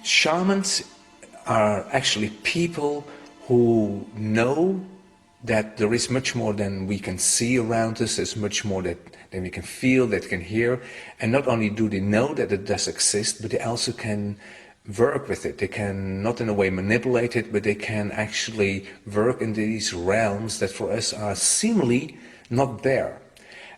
Shamans are actually people who know that there is much more than we can see around us, there's much more than we can feel, that can hear, and not only do they know that it does exist, but they also can work with it. They can not in a way manipulate it, but they can actually work in these realms that for us are seemingly not there.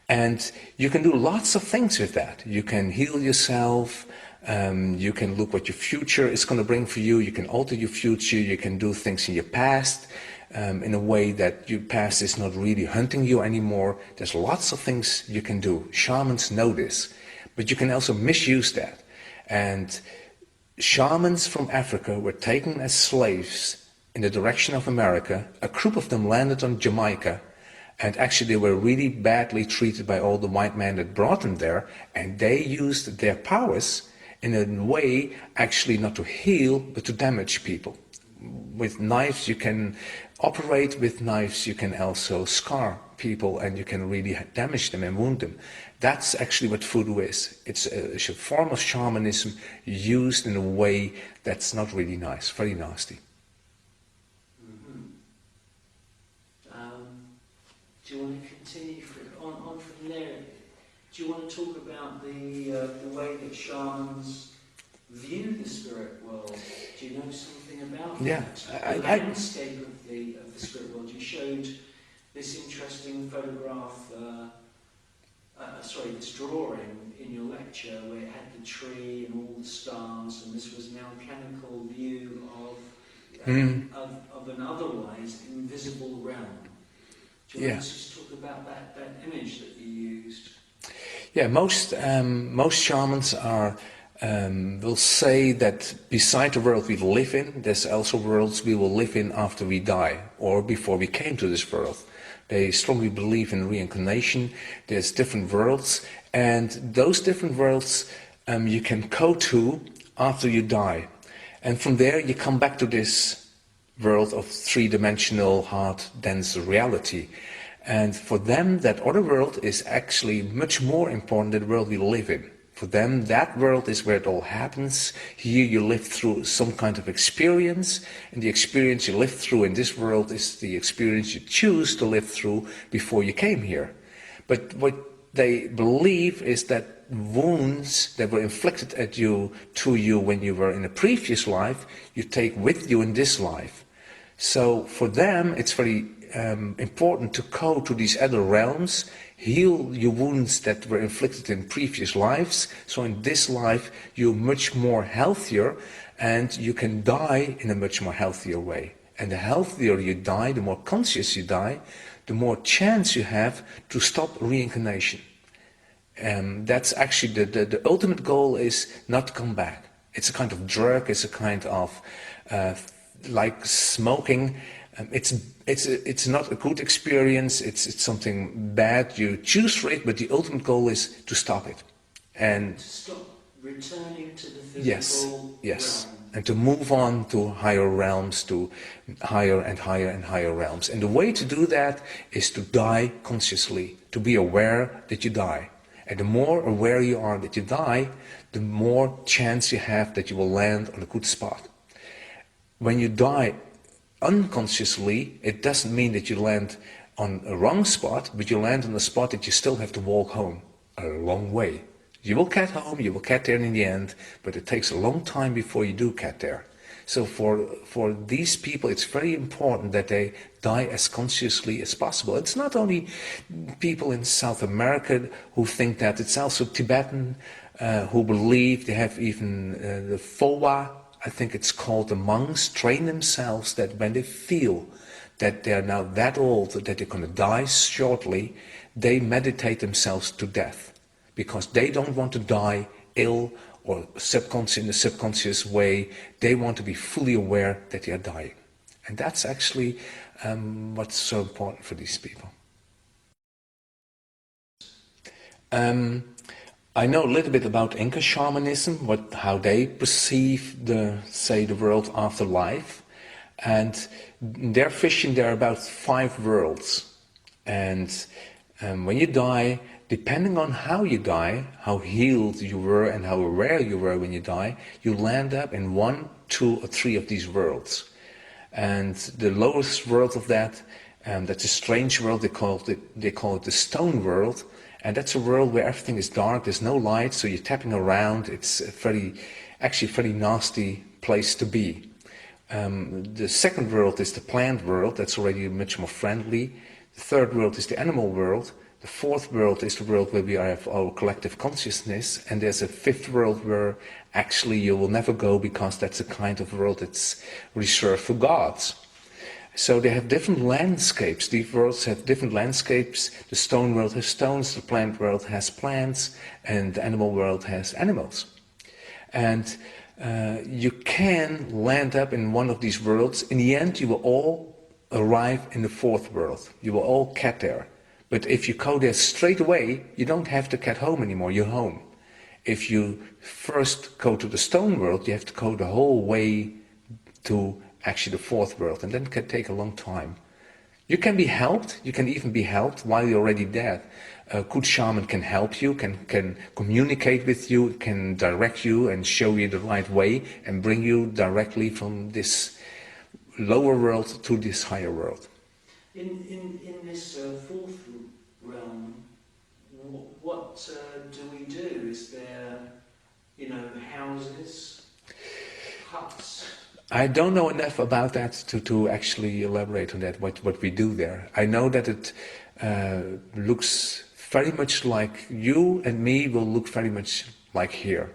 And you can do lots of things with that. You can heal yourself, you can look what your future is going to bring for you, you can alter your future, you can do things in your past in a way that your past is not really hunting you anymore. There's lots of things you can do. Shamans know this, but you can also misuse that. And shamans from Africa were taken as slaves in the direction of America. A group of them landed on Jamaica, and actually they were really badly treated by all the white men that brought them there, and they used their powers in a way actually not to heal but to damage people. With knives you can operate, with knives you can also scar people, and you can really damage them and wound them. That's actually what voodoo is. It's a form of shamanism used in a way that's not really nice, very nasty. Do you want to continue on from there? Do you want to talk about the way that shamans view the spirit world? Do you know something about that? The landscape of the spirit world. You showed this interesting photograph, this drawing in your lecture where it had the tree and all the stars, and this was an alchemical view of an otherwise invisible realm. Do you want to just talk about that image that you used? Yeah, most shamans are will say that beside the world we live in, there's also worlds we will live in after we die or before we came to this world. They strongly believe in reincarnation. There's different worlds, and those different worlds you can go to after you die. And from there you come back to this world of three-dimensional, hard, dense reality. And for them, that other world is actually much more important than the world we live in. For them, that world is where it all happens. Here you live through some kind of experience, and the experience you live through in this world is the experience you choose to live through before you came here. But what they believe is that wounds that were inflicted to you when you were in a previous life, you take with you in this life. So for them, it's very important to go to these other realms, heal your wounds that were inflicted in previous lives. So in this life, you're much more healthier, and you can die in a much more healthier way. And the healthier you die, the more conscious you die, the more chance you have to stop reincarnation. That's actually the ultimate goal, is not to come back. It's a kind of drug, it's a kind of like smoking. It's not a good experience, it's something bad. You choose for it, but the ultimate goal is to stop it. And to stop returning to the physical yes. realm. And to move on to higher realms, to higher and higher and higher realms. And the way to do that is to die consciously, to be aware that you die. And the more aware you are that you die, the more chance you have that you will land on a good spot. When you die unconsciously, it doesn't mean that you land on a wrong spot, but you land on a spot that you still have to walk home a long way. You will get home, you will get there in the end, but it takes a long time before you do get there. So for these people, it's very important that they die as consciously as possible. It's not only people in South America who think that, it's also Tibetan who believe, they have even the Fowa, I think it's called, the monks train themselves that when they feel that they're now that old, that they're going to die shortly, they meditate themselves to death, because they don't want to die ill or in a subconscious way. They want to be fully aware that they are dying. And that's actually what's so important for these people. I know a little bit about Inca shamanism, how they perceive the world after life. And in their vision, there are about 5 worlds. And when you die, depending on how you die, how healed you were and how aware you were when you die, you land up in 1, 2 or 3 of these worlds. And the lowest world of that, that's a strange world, they call it the stone world. And that's a world where everything is dark, there's no light, so you're tapping around. It's actually a very nasty place to be. The second world is the plant world, that's already much more friendly. The third world is the animal world. The fourth world is the world where we have our collective consciousness, and there's a fifth world where actually you will never go, because that's a kind of world that's reserved for gods. So they have different landscapes. These worlds have different landscapes. The stone world has stones, the plant world has plants, and the animal world has animals. And you can land up in one of these worlds. In the end, you will all arrive in the fourth world. You will all get there. But if you go there straight away, you don't have to get home anymore, you're home. If you first go to the stone world, you have to go the whole way to actually the fourth world, and then it can take a long time. You can be helped, you can even be helped while you're already dead. A good shaman can help you, can communicate with you, can direct you and show you the right way and bring you directly from this lower world to this higher world. In this fourth realm, what do we do? Is there, houses, huts? I don't know enough about that to actually elaborate on that, what we do there. I know that it looks very much like you and me will look very much like here.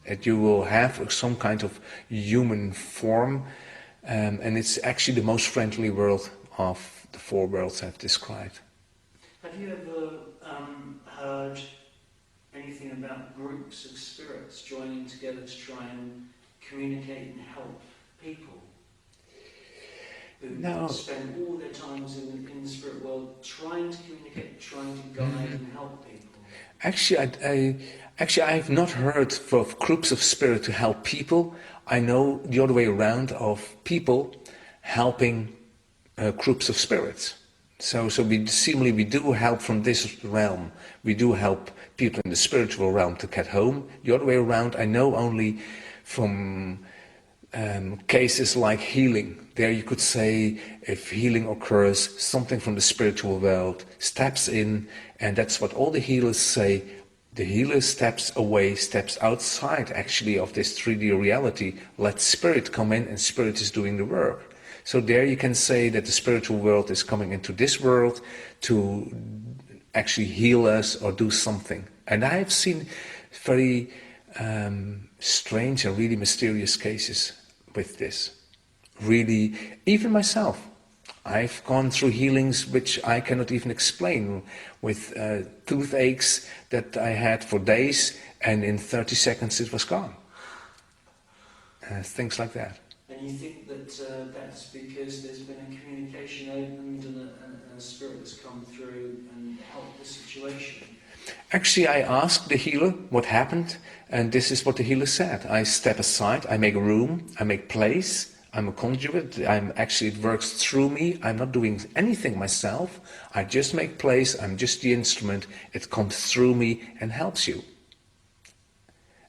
That you will have some kind of human form, and it's actually the most friendly world of the 4 worlds I've described. Have you ever heard anything about groups of spirits joining together to try and communicate and help people who spend all their times in the spirit world trying to communicate, trying to guide and help people? Actually, I've not heard of groups of spirit to help people. I know the other way around, of people helping groups of spirits. So we do help from this realm. We do help people in the spiritual realm to get home. The other way around, I know only from cases like healing. There you could say, if healing occurs, something from the spiritual world steps in, and that's what all the healers say. The healer steps away, steps outside actually of this 3D reality, let spirit come in, and spirit is doing the work. So there you can say that the spiritual world is coming into this world to actually heal us or do something. And I have seen very strange and really mysterious cases with this. Really, even myself. I've gone through healings which I cannot even explain, with toothaches that I had for days, and in 30 seconds it was gone. Things like that. And you think that that's because there's been a communication opened and a spirit has come through and helped the situation? Actually, I asked the healer what happened, and this is what the healer said. I step aside, I make room, I make place, I'm a conduit, it works through me, I'm not doing anything myself, I just make place, I'm just the instrument, it comes through me and helps you.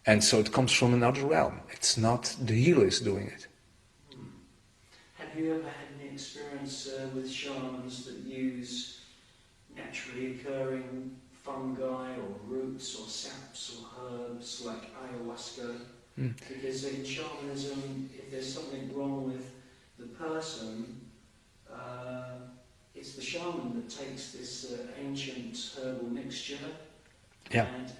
And so it comes from another realm, it's not the healer is doing it. Have you ever had any experience with shamans that use naturally occurring fungi or roots or saps or herbs like ayahuasca? Because in shamanism, if there's something wrong with the person, it's the shaman that takes this ancient herbal mixture, and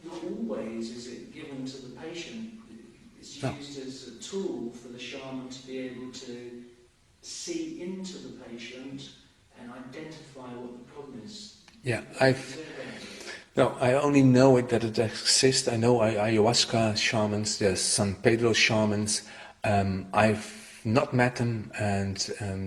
not always is it given to the patient. It's used as a tool for the shaman to be able to see into the patient and identify what the problem is. Yeah, I only know that it exists. I know ayahuasca shamans, there's San Pedro shamans. I've not met them, and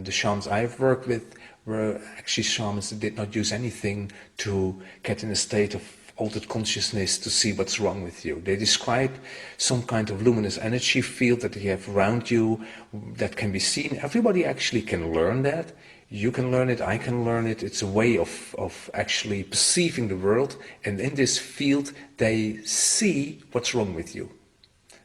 the shamans I've worked with were actually shamans that did not use anything to get in a state of altered consciousness to see what's wrong with you. They describe some kind of luminous energy field that you have around you that can be seen. Everybody actually can learn that. You can learn it, I can learn it. It's a way of actually perceiving the world, and in this field they see what's wrong with you.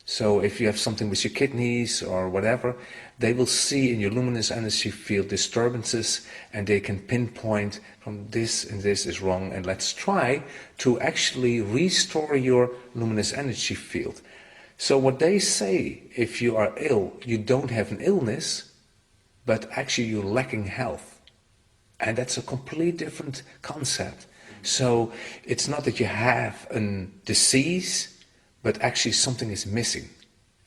So if you have something with your kidneys or whatever, they will see in your luminous energy field disturbances, and they can pinpoint from this and this is wrong, and let's try to actually restore your luminous energy field. So what they say, if you are ill, you don't have an illness, but actually you're lacking health. And that's a complete different concept. So it's not that you have a disease, but actually something is missing.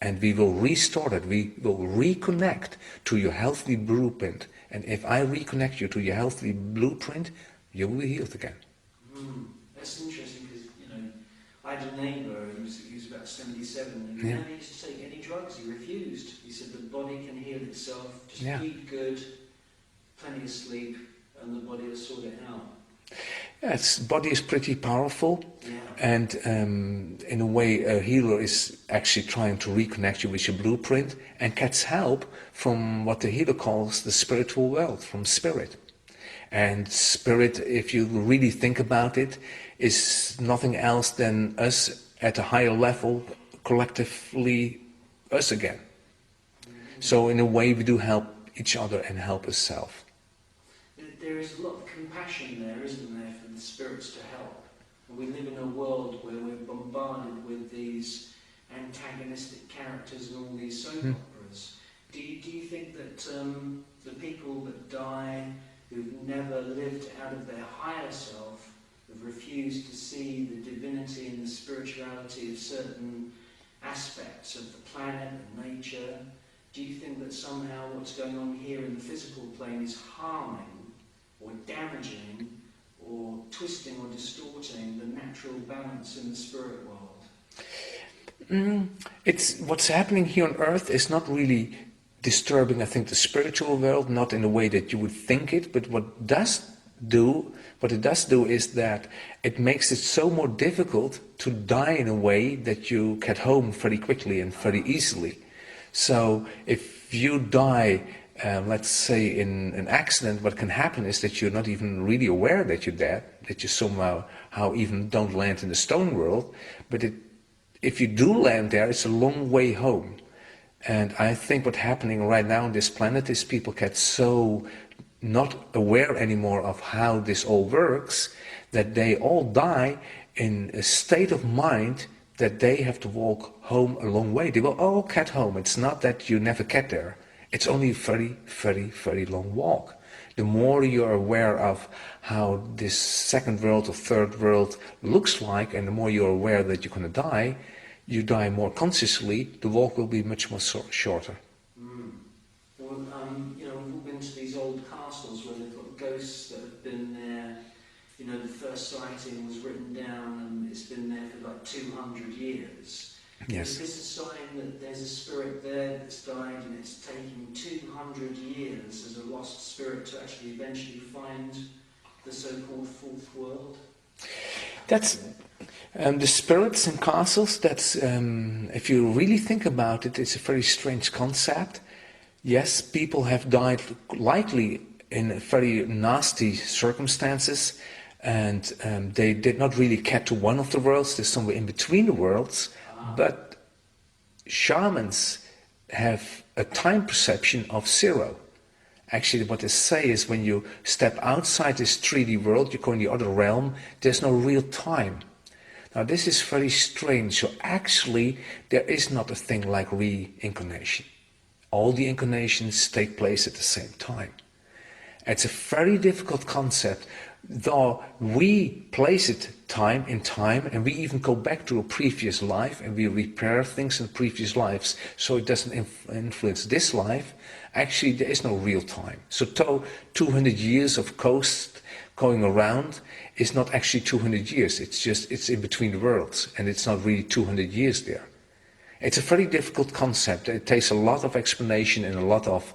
And we will restore that. We will reconnect to your healthy blueprint. And if I reconnect you to your healthy blueprint, you will be healed again. That's interesting because, I had a neighbour who was about 77 and he never used to take any drugs. He refused. He said the body can heal itself. Just eat good, plenty of sleep, and the body will sort it out. Yes, body is pretty powerful, and in a way a healer is actually trying to reconnect you with your blueprint and gets help from what the healer calls the spiritual world, from spirit. And spirit, if you really think about it, is nothing else than us at a higher level, collectively us again. So in a way we do help each other and help ourselves. There is a lot of compassion there, isn't there, for the spirits to help. And we live in a world where we're bombarded with these antagonistic characters and all these soap operas. Do you think that the people that die, who've never lived out of their higher self, have refused to see the divinity and the spirituality of certain aspects of the planet and nature, do you think that somehow what's going on here in the physical plane is harming or damaging or twisting or distorting the natural balance in the spirit world? It's what's happening here on earth is not really disturbing, I think, the spiritual world, not in the way that you would think it, but what it does do is that it makes it so more difficult to die in a way that you get home very quickly and very easily. So if you die, let's say in an accident, what can happen is that you're not even really aware that you're dead, that you somehow even don't land in the stone world, but if you do land there, it's a long way home. And I think what's happening right now on this planet is people get so not aware anymore of how this all works, that they all die in a state of mind that they have to walk home a long way. They will all get home. It's not that you never get there. It's only a very, very, very long walk. The more you're aware of how this second world or third world looks like, and the more you're aware that you're going to die, you die more consciously, the walk will be much more shorter. Well, we've all been to these old castles where they've got ghosts that have been there. The first sighting was written down and it's been there for like 200 years. Yes. Is this a sign that there's a spirit there that's died and it's taken 200 years as a lost spirit to actually eventually find the so-called fourth world? That's the spirits in castles. That's if you really think about it, it's a very strange concept. Yes, people have died likely in very nasty circumstances, and they did not really get to one of the worlds. They're somewhere in between the worlds. But shamans have a time perception of 0. Actually, what they say is when you step outside this 3D world, you go in the other realm, there's no real time. Now, this is very strange. So actually, there is not a thing like reincarnation. All the incarnations take place at the same time. It's a very difficult concept, though we place it time in time, and we even go back to a previous life and we repair things in previous lives so it doesn't influence this life. Actually, there is no real time. So 200 years of coast going around is not actually 200 years. It's in between the worlds, and it's not really 200 years there. It's a very difficult concept. It takes a lot of explanation and a lot of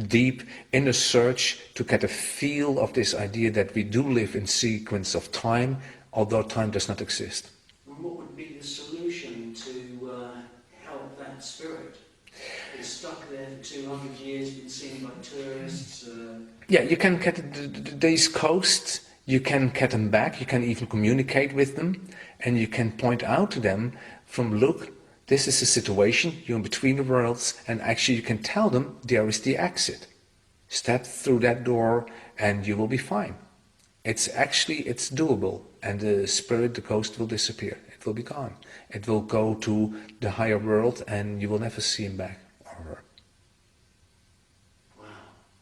deep inner search to get a feel of this idea that we do live in sequence of time, although time does not exist. And what would be the solution to help that spirit? It's stuck there for 200 years, been seen by tourists. Yeah, you can get these coasts, you can get them back, you can even communicate with them, and you can point out to them from, look, this is the situation, you're in between the worlds, and actually you can tell them there is the exit. Step through that door and you will be fine. It's doable, and the spirit, the ghost will disappear. It will be gone. It will go to the higher world and you will never see him back or her. Wow,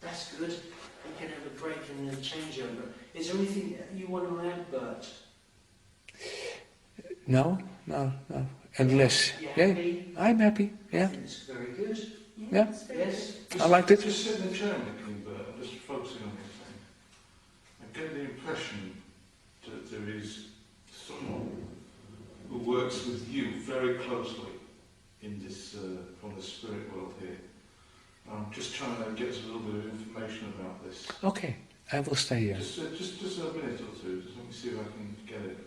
that's good. You can have a break and a changeover. Is there anything you want to add, Bert? No. Unless, You yeah, happy? I'm happy. I Yeah, think it's very good. yeah. It's very Yes? I liked it. Just sit in the chair, Nicky, but I'm just focusing on your thing. I get the impression that there is someone who works with you very closely in this, from the spirit world here. I'm just trying to get us a little bit of information about this. Okay, I will stay here. Just a minute or two. Just let me see if I can get it.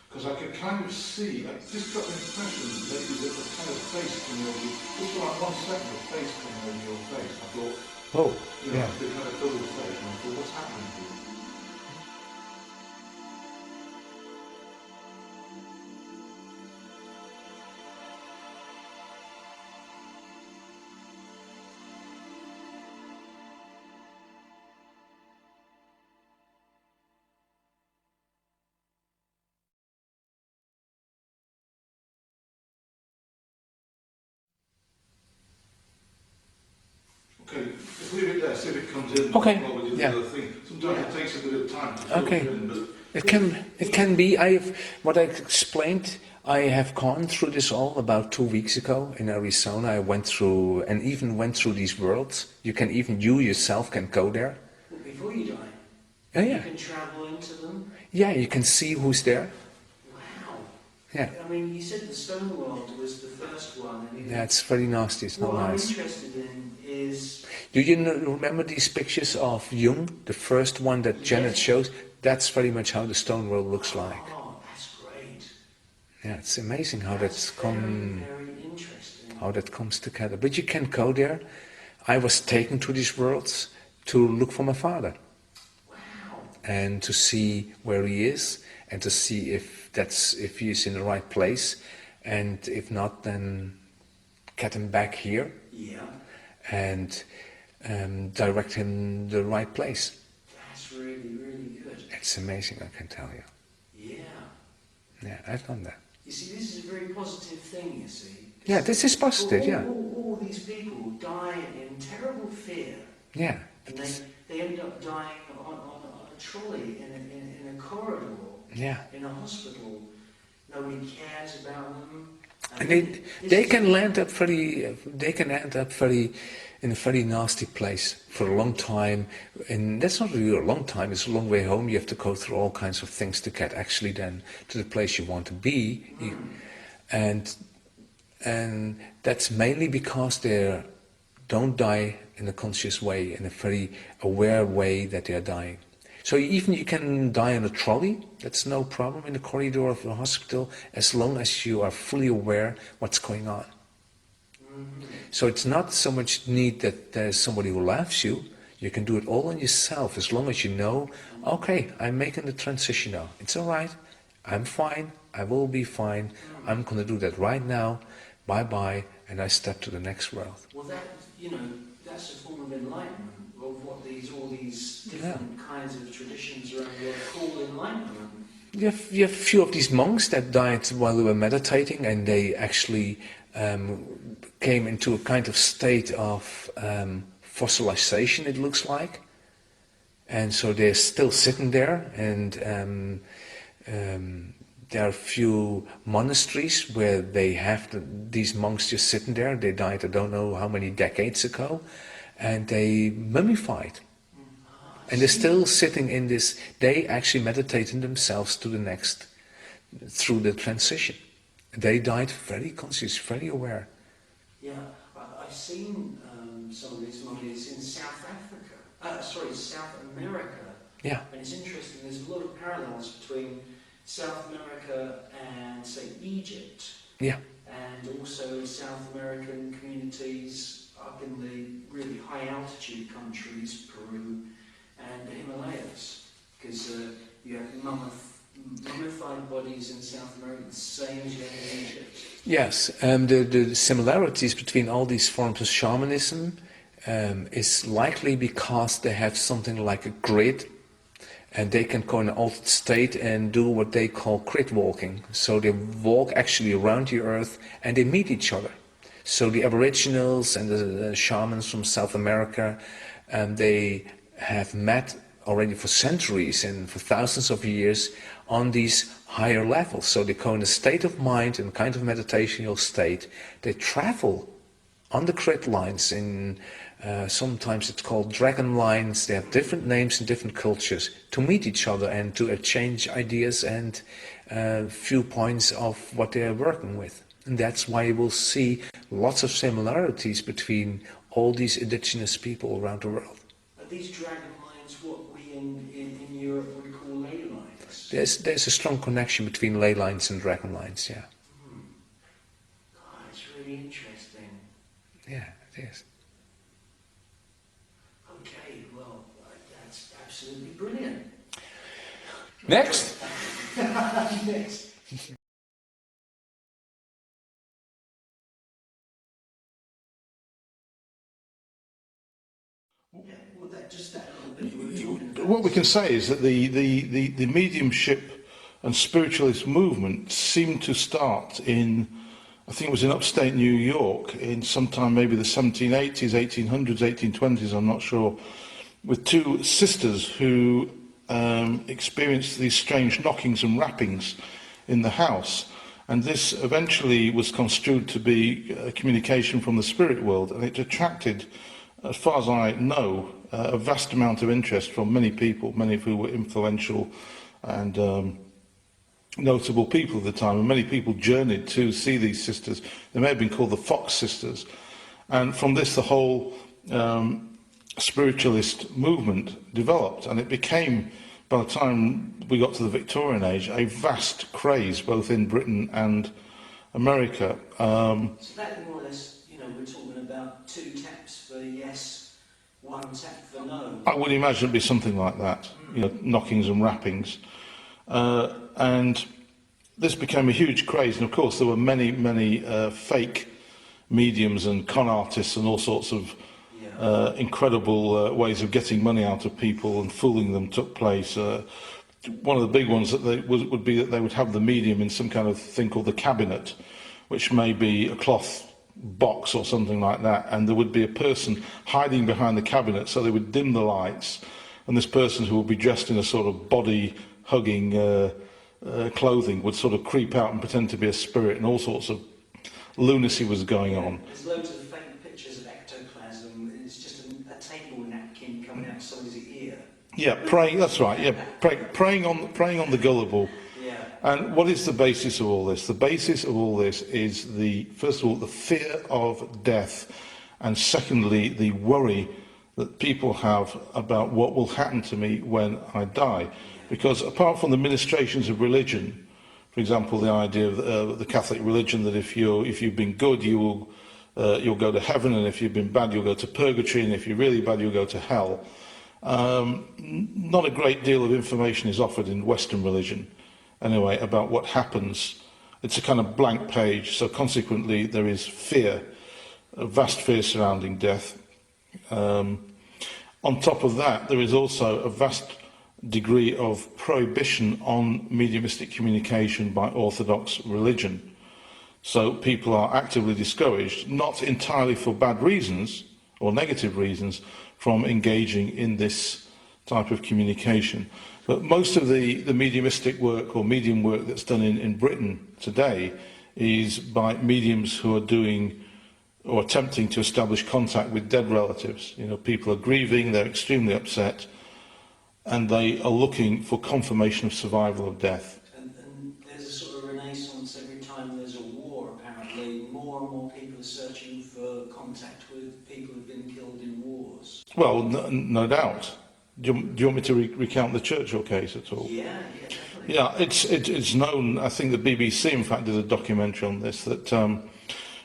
Because I can kind of see, I just got the impression that maybe there's a kind of face coming over you. Just for like 1 second, a face coming over your face. I thought, Oh, you know, yeah. the kind of double face, and I thought, what's happening here? Okay, just leave it there, see if it comes in. Okay, What we do yeah. the other thing. Sometimes it takes a bit of time to filter Okay. in, but It can be. What I explained. I have gone through this all about 2 weeks ago in Arizona. I went through and even went through these worlds. You yourself can go there. Well, before you die, Oh you yeah, can travel into them. yeah. You can see who's there. Wow. Yeah, I mean, you said the stone world was the first one. And yeah. It's very nasty. It's not what I'm nice. interested in is... Do you remember these pictures of Jung, the first one that Janet Yes. shows? That's very much how the stone world looks like. Oh, that's great. Yeah, it's amazing how That's very interesting. how that comes together. But you can go there. I was taken to these worlds to look for my father Wow. and to see where he is and to see if he is in the right place, and if not, then get him back here Yeah, and direct him the right place. that's really, really good. It's amazing, I can tell you. Yeah. Yeah, I've done that. You see, this is a very positive thing, you see. Yeah, this is positive, yeah. All these people die in terrible fear. Yeah. And they end up dying on a trolley, in a corridor, Yeah. in a hospital. Nobody cares about them. And they can end up in a very nasty place for a long time. And that's not really a long time, it's a long way home. You have to go through all kinds of things to get actually then to the place you want to be. And that's mainly because they don't die in a conscious way, in a very aware way that they are dying. So even you can die in a trolley, that's no problem, in the corridor of a hospital, as long as you are fully aware what's going on. So it's not so much need that there's somebody who laughs you. You can do it all on yourself, as long as you know, okay, I'm making the transition now. It's all right, I'm fine, I will be fine, I'm going to do that right now, bye-bye, and I step to the next world. Well, that's a form of enlightenment, of what all these different kinds of traditions around the world call enlightenment. You have a few of these monks that died while they were meditating, and they actually came into a kind of state of fossilization, it looks like. And so they're still sitting there, and there are a few monasteries where they have these monks just sitting there. They died, I don't know how many decades ago, and they mummified. And they're still sitting in this, they actually meditating themselves to the next, through the transition. They died very conscious, very aware. Yeah, I've seen some of these mummies in South America. Yeah. And it's interesting, there's a lot of parallels between South America and, say, Egypt. Yeah. and also South American communities up in the really high altitude countries, Peru and the Himalayas, because you have mummified bodies in South America, the same as you have in Egypt. Yes, the similarities between all these forms of shamanism is likely because they have something like a grid, and they can go in an altered state and do what they call grid walking. So they walk actually around the earth and they meet each other. So the Aboriginals and the shamans from South America, they have met already for centuries and for thousands of years on these higher levels. So they go in a state of mind, in a kind of meditational state. They travel on the grid lines in sometimes it's called dragon lines. They have different names in different cultures to meet each other and to exchange ideas and viewpoints of what they are working with. And that's why you will see lots of similarities between all these indigenous people around the world. Are these dragon lines what we in Europe would call ley lines? There's a strong connection between ley lines and dragon lines, yeah. God, it's really interesting. Yeah, it is. Okay, well, that's absolutely brilliant. Next! Next. Yeah, well, just that little bit you were talking about. What we can say is that the mediumship and spiritualist movement seemed to start in, I think it was in upstate New York, in sometime maybe the 1780s, 1800s, 1820s, I'm not sure, with two sisters who experienced these strange knockings and rappings in the house. And this eventually was construed to be a communication from the spirit world, and it attracted, as far as I know, a vast amount of interest from many people, many of who were influential and notable people at the time, and many people journeyed to see these sisters. They may have been called the Fox Sisters. And from this, the whole spiritualist movement developed, and it became, by the time we got to the Victorian age, a vast craze, both in Britain and America. So that more or less, we're talking about 2 taps for yes, 1 tap for no. I would imagine it'd be something like that, knockings and rappings. And this became a huge craze, and of course there were many, many fake mediums and con artists and all sorts of incredible ways of getting money out of people and fooling them took place. One of the big ones that would be that they would have the medium in some kind of thing called the cabinet, which may be a cloth box or something like that, and there would be a person hiding behind the cabinet, so they would dim the lights, and this person who would be dressed in a sort of body-hugging clothing would sort of creep out and pretend to be a spirit, and all sorts of lunacy was going on. There's loads of fake pictures of ectoplasm. It's just a table napkin coming out of somebody's ear. Yeah, praying. That's right. Yeah, preying on the gullible. Yeah. And what is the basis of all this? The basis of all this is first of all, the fear of death, and secondly, the worry that people have about what will happen to me when I die. Because apart from the ministrations of religion, for example, the idea of the Catholic religion that if you've been good, you'll go to heaven, and if you've been bad, you'll go to purgatory, and if you're really bad, you'll go to hell. Not a great deal of information is offered in Western religion, anyway, about what happens. It's a kind of blank page, so consequently there is fear, a vast fear surrounding death. On top of that, there is also a vast degree of prohibition on mediumistic communication by Orthodox religion. So people are actively discouraged, not entirely for bad reasons or negative reasons, from engaging in this type of communication. But most of the mediumistic work or medium work that's done in Britain today is by mediums who are doing or attempting to establish contact with dead relatives. People are grieving, they're extremely upset, and they are looking for confirmation of survival of death. And there's a sort of renaissance every time there's a war, apparently. More and more people are searching for contact with people who've been killed in wars. Well, no doubt. Do you want me to recount the Churchill case at all? Yeah, definitely. Yeah, it's known. I think the BBC, in fact, did a documentary on this. That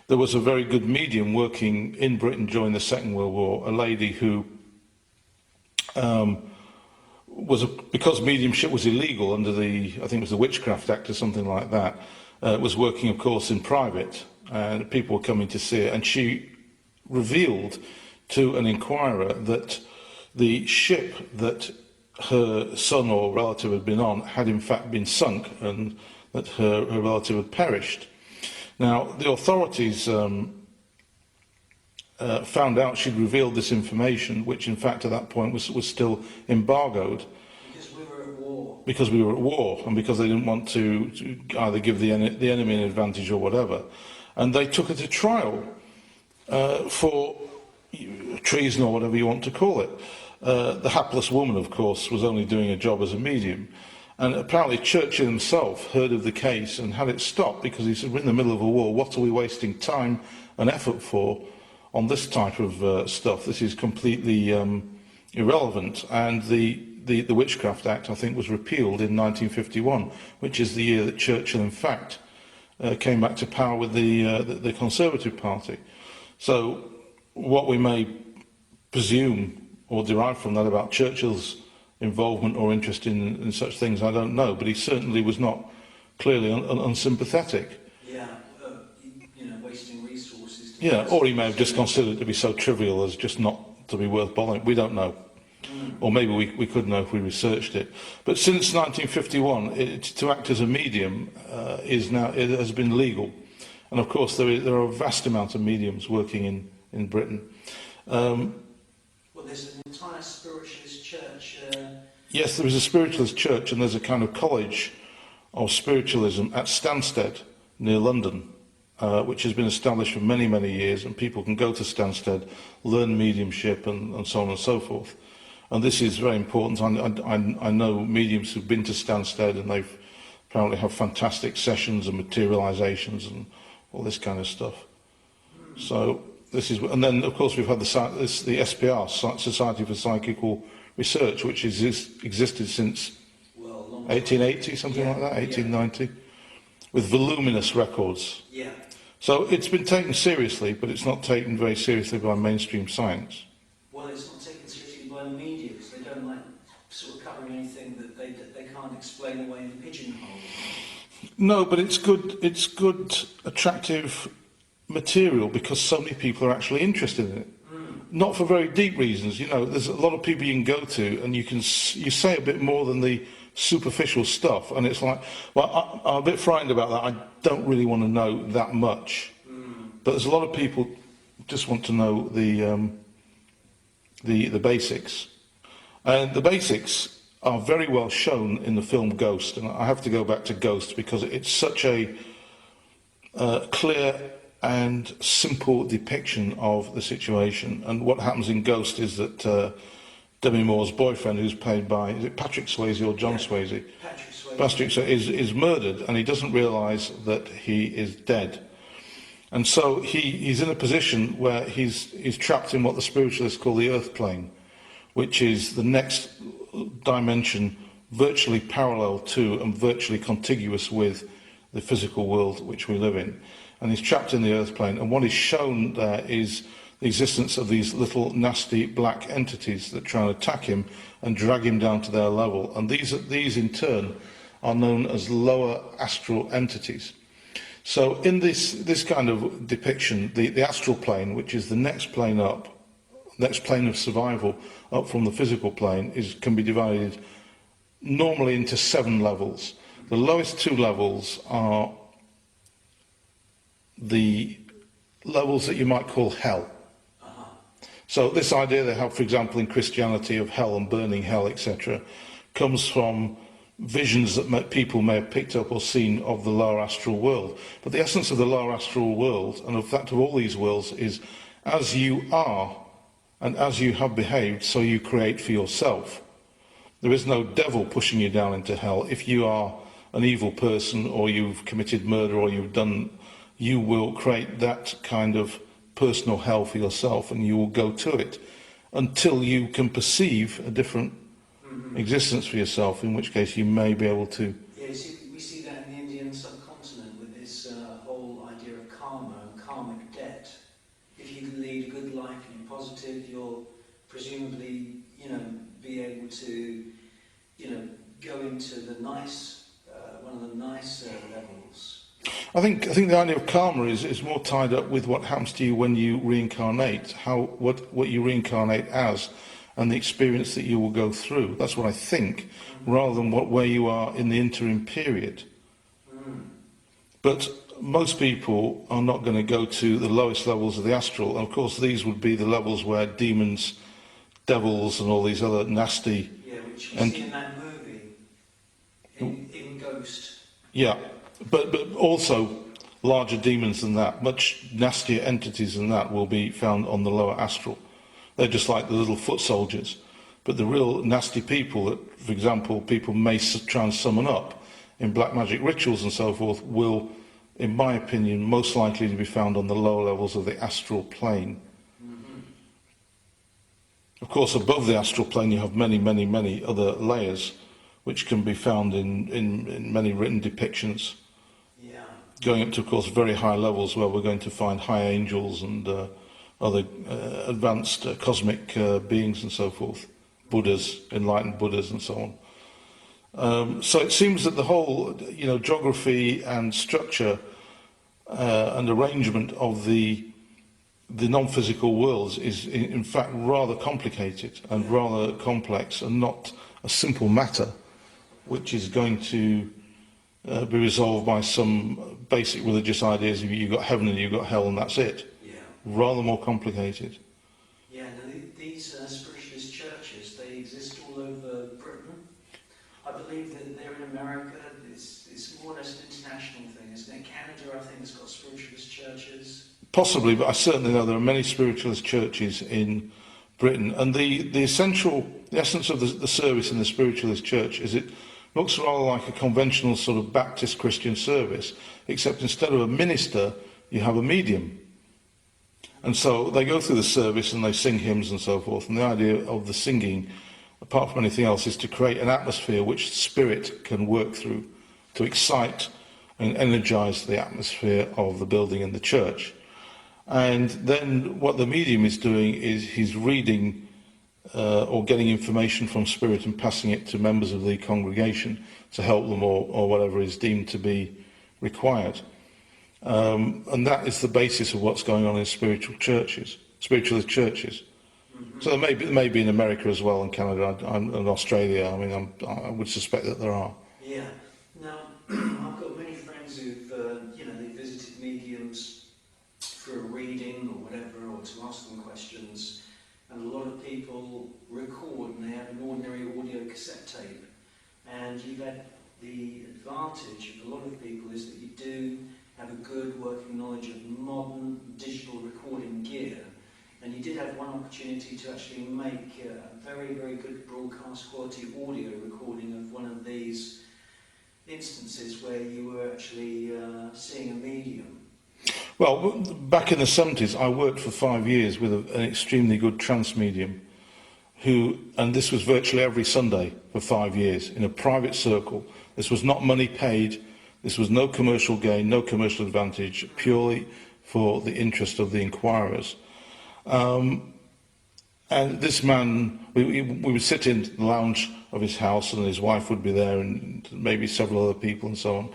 there was a very good medium working in Britain during the Second World War. A lady who because mediumship was illegal under the, I think it was the Witchcraft Act or something like that. Was working, of course, in private, and people were coming to see it. And she revealed to an inquirer that the ship that her son or relative had been on had in fact been sunk, and that her relative had perished. Now, the authorities found out she'd revealed this information, which in fact at that point was still embargoed. Because we were at war. Because we were at war, and because they didn't want to either give the enemy an advantage or whatever. And they took her to trial for treason or whatever you want to call it. The hapless woman, of course, was only doing a job as a medium. And apparently Churchill himself heard of the case and had it stopped, because he said, we're in the middle of a war, what are we wasting time and effort for on this type of stuff? This is completely irrelevant. And the Witchcraft Act, I think, was repealed in 1951, which is the year that Churchill, in fact, came back to power with the Conservative Party. So what we may presume or derive from that about Churchill's involvement or interest in such things, I don't know, but he certainly was not clearly unsympathetic. Yeah, wasting resources. Yeah, or he may have just considered it to be so trivial as just not to be worth bothering. We don't know. Or maybe we could know if we researched it. But since 1951, to act as a medium it has been legal. And of course, there are a vast amount of mediums working in Britain. Well, there's an entire spiritualist church. Yes, there is a spiritualist church, and there's a kind of college of spiritualism at Stansted, near London, which has been established for many, many years, and people can go to Stansted, learn mediumship, and so on and so forth. And this is very important. I know mediums who've been to Stansted, and they've apparently have fantastic sessions and materializations and all this kind of stuff. So this is, and then of course we've had the SPR, Society for Psychical Research, which has existed since 1880, something like that, 1890, with voluminous records. Yeah. So it's been taken seriously, but it's not taken very seriously by mainstream science. Well, it's not taken seriously by the media, because they don't like sort of covering anything that they can't explain away in pigeonhole. No, but it's good, attractive material, because so many people are actually interested in it. Not for very deep reasons. There's a lot of people you can go to, and you say a bit more than the superficial stuff, and it's like, well, I'm a bit frightened about that. I don't really want to know that much. But there's a lot of people who just want to know the basics, and the basics are very well shown in the film Ghost. And I have to go back to Ghost because it's such a clear and simple depiction of the situation. And what happens in Ghost is that Demi Moore's boyfriend, who's played by, is it Patrick Swayze or John Swayze? Patrick Swayze is murdered, and he doesn't realise that he is dead. And so he's in a position where he's trapped in what the spiritualists call the earth plane, which is the next dimension virtually parallel to and virtually contiguous with the physical world which we live in. And he's trapped in the earth plane, and what is shown there is the existence of these little nasty black entities that try and attack him and drag him down to their level. And these in turn are known as lower astral entities. So in this kind of depiction, the astral plane, which is the next plane up, next plane of survival up from the physical plane, can be divided normally into 7 levels. The lowest 2 levels are the levels that you might call hell. So this idea they have, for example, in Christianity of hell and burning hell, etc., comes from visions that people may have picked up or seen of the lower astral world. But the essence of the lower astral world, and of that of all these worlds, is as you are and as you have behaved, so you create for yourself. There is no devil pushing you down into hell. If you are an evil person, or you've committed murder, or you will create that kind of personal hell for yourself, and you will go to it until you can perceive a different existence for yourself, in which case you may be able to is we see that in the Indian subcontinent with this whole idea of karma and karmic debt. If you lead a good life and you're positive, you'll presumably, be able to, go into the nice, one of the nicer levels. I think the idea of karma is more tied up with what happens to you when you reincarnate, what you reincarnate as, and the experience that you will go through. That's what I think, rather than where you are in the interim period. But most people are not going to go to the lowest levels of the astral, and of course these would be the levels where demons, devils, and all these other nasty. Yeah, which you see in that movie, in Ghost. Yeah, but also larger demons than that, much nastier entities than that will be found on the lower astral. They're just like the little foot soldiers. But the real nasty people that, for example, people may try and summon up in black magic rituals and so forth will, in my opinion, most likely to be found on the lower levels of the astral plane. Of course, above the astral plane you have many, many, many other layers which can be found in many written depictions. Yeah. Going up to, of course, very high levels where we're going to find high angels and other advanced cosmic beings and so forth. Buddhas, enlightened Buddhas and so on. So it seems that the whole, geography and structure and arrangement of the non-physical worlds is in fact rather complicated and rather complex and not a simple matter which is going to be resolved by some basic religious ideas of you've got heaven and you've got hell and that's it. Yeah. Rather more complicated. Yeah, now these spiritualist churches, they exist all over Britain. I believe that they're in America. It's more or less an international thing, isn't it? Canada, I think, has got spiritualist churches. Possibly, but I certainly know there are many spiritualist churches in Britain. And the essence of the service in the spiritualist church is it looks rather like a conventional sort of Baptist Christian service, except instead of a minister, you have a medium. And so they go through the service and they sing hymns and so forth. And the idea of the singing, apart from anything else, is to create an atmosphere which spirit can work through to excite and energize the atmosphere of the building and the church. And then what the medium is doing is he's reading or getting information from spirit and passing it to members of the congregation to help them or whatever is deemed to be required. And that is the basis of what's going on in spiritualist churches. So there may be in America as well, and Canada and Australia. I mean, I would suspect that there are. Yeah. Now, I've got many friends who've, they visited mediums for a reading or whatever, or to ask them questions. And a lot of people record, and they have an ordinary audio cassette tape. And you've had the advantage of a lot of people is that you do have a good working knowledge of modern digital recording gear. And you did have one opportunity to actually make a very, very good broadcast quality audio recording of one of these instances where you were actually seeing a medium. Well, back in the 70s, I worked for 5 years with an extremely good trance medium and this was virtually every Sunday for 5 years in a private circle. This was not money paid. This was no commercial gain, no commercial advantage, purely for the interest of the inquirers. And this man, we would sit in the lounge of his house and his wife would be there and maybe several other people and so on.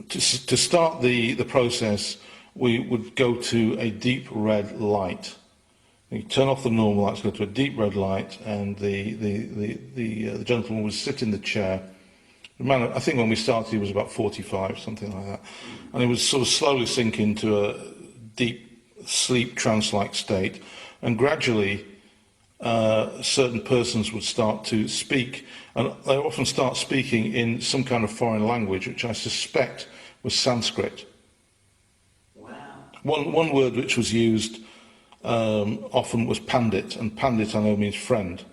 To start the process, we would go to a deep red light. You turn off the normal lights, go to a deep red light, and the gentleman would sit in the chair. The man, I think when we started, he was about 45, something like that, and he would sort of slowly sink into a deep sleep trance-like state, and gradually certain persons would start to speak, and they often start speaking in some kind of foreign language, which I suspect was Sanskrit. Wow. One word which was used often was pandit, and pandit I know means friend.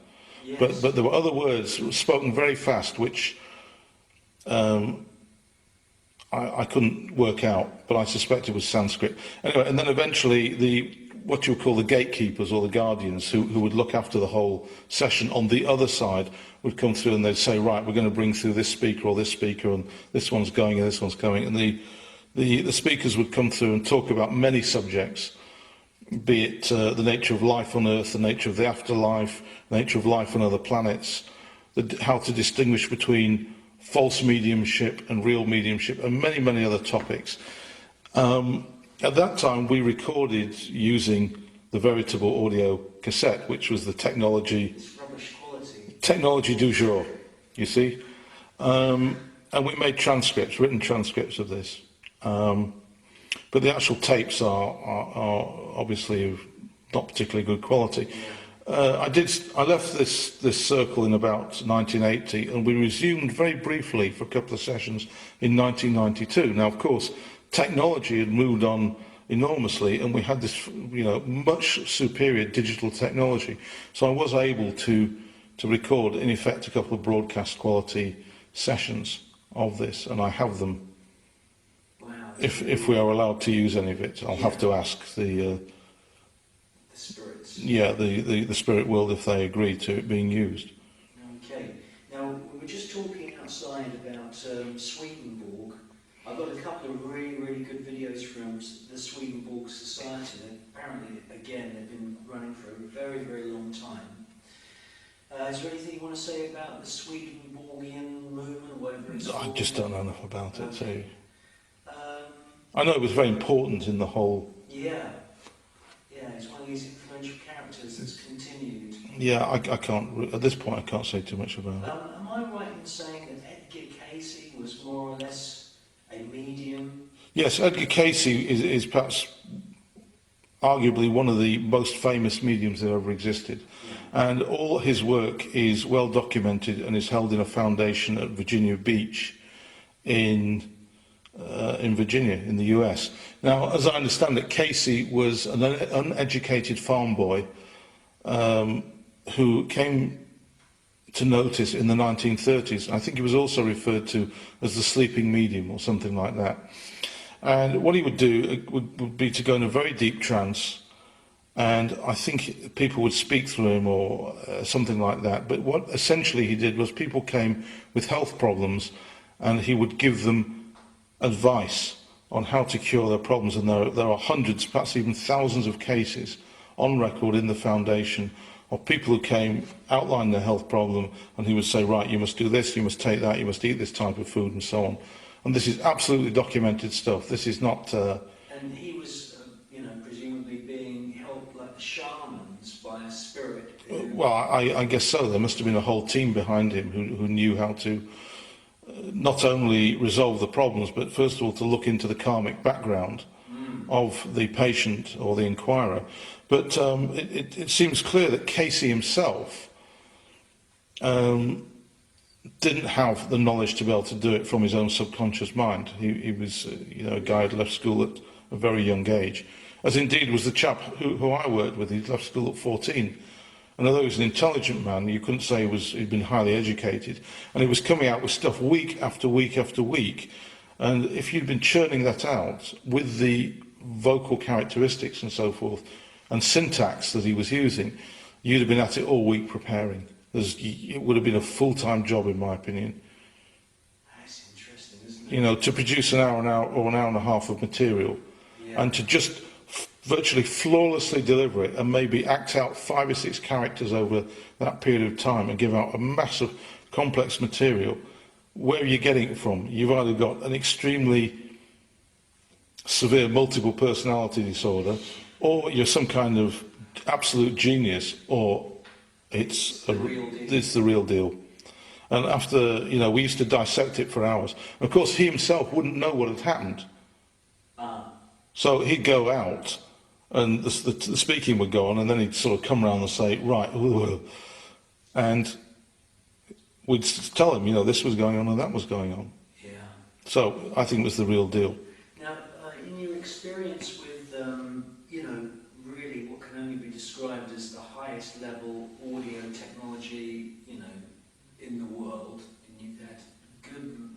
Yes. But there were other words spoken very fast, which I couldn't work out, but I suspect it was Sanskrit. Anyway, and then eventually what you would call the gatekeepers or the guardians who would look after the whole session on the other side would come through and they'd say, right, we're going to bring through this speaker or this speaker, and this one's going and this one's coming. And the speakers would come through and talk about many subjects, be it the nature of life on Earth, the nature of the afterlife, the nature of life on other planets, how to distinguish between false mediumship and real mediumship, and many, many other topics. At that time, we recorded using the veritable audio cassette, which was the technology du jour, you see. And we made transcripts, written transcripts of this. But the actual tapes are obviously of not particularly good quality. I left this circle in about 1980, and we resumed very briefly for a couple of sessions in 1992. Now, of course, technology had moved on enormously, and we had this, much superior digital technology. So I was able to record, in effect, a couple of broadcast quality sessions of this, and I have them. Wow. If we are allowed to use any of it, I'll have to ask the spirits. Yeah, the spirit world if they agree to it being used. Okay. Now, we were just talking outside about Swedenborg. I've got a couple of really, really good videos from the Swedenborg Society. Apparently, again, they've been running for a very, very long time. Is there anything you want to say about the Swedenborgian movement, whatever it's called? I just don't know enough about it. Okay. I know it was very important in the whole... Yeah, it's one of these influential characters that's continued. Yeah, I can't, at this point I can't say too much about it. Am I right in saying that Edgar Casey was more or less a medium? Yes, Edgar Casey is perhaps arguably one of the most famous mediums that ever existed. Yeah. And all his work is well documented and is held in a foundation at Virginia Beach in Virginia, in the US. Now, as I understand it, Casey was an uneducated farm boy who came to notice in the 1930s. I think he was also referred to as the sleeping medium or something like that. And what he would do would be to go in a very deep trance, and I think people would speak through him or something like that. But what essentially he did was people came with health problems and he would give them advice on how to cure their problems, and there are hundreds, perhaps even thousands of cases on record in the foundation of people who came, outlined their health problem, and he would say, right, you must do this, you must take that, you must eat this type of food, and so on. And this is absolutely documented stuff. This is not... And he was, presumably being helped like the shamans by a spirit. Well, I guess so. There must have been a whole team behind him who knew how to not only resolve the problems, but first of all to look into the karmic background of the patient or the inquirer. But it seems clear that Casey himself didn't have the knowledge to be able to do it from his own subconscious mind. He was, a guy who left school at a very young age, as indeed was the chap who I worked with. He left school at 14. And although he was an intelligent man, you couldn't say he'd been highly educated. And he was coming out with stuff week after week after week. And if you'd been churning that out with the vocal characteristics and so forth, and syntax that he was using, you'd have been at it all week preparing. It would have been a full-time job, in my opinion. That's interesting, isn't it? To produce an hour or an hour and a half of material, and to just virtually flawlessly deliver it, and maybe act out 5 or 6 characters over that period of time and give out a massive complex material. Where are you getting it from? You've either got an extremely severe multiple personality disorder, or you're some kind of absolute genius, or it's the real deal. And after, we used to dissect it for hours. Of course, he himself wouldn't know what had happened. So he'd go out, and the speaking would go on, and then he'd sort of come around and say, right, and we'd tell him, this was going on and that was going on. Yeah. So I think it was the real deal. Now, in your experience with, really what can only be described as the highest level audio technology, in the world, and you've had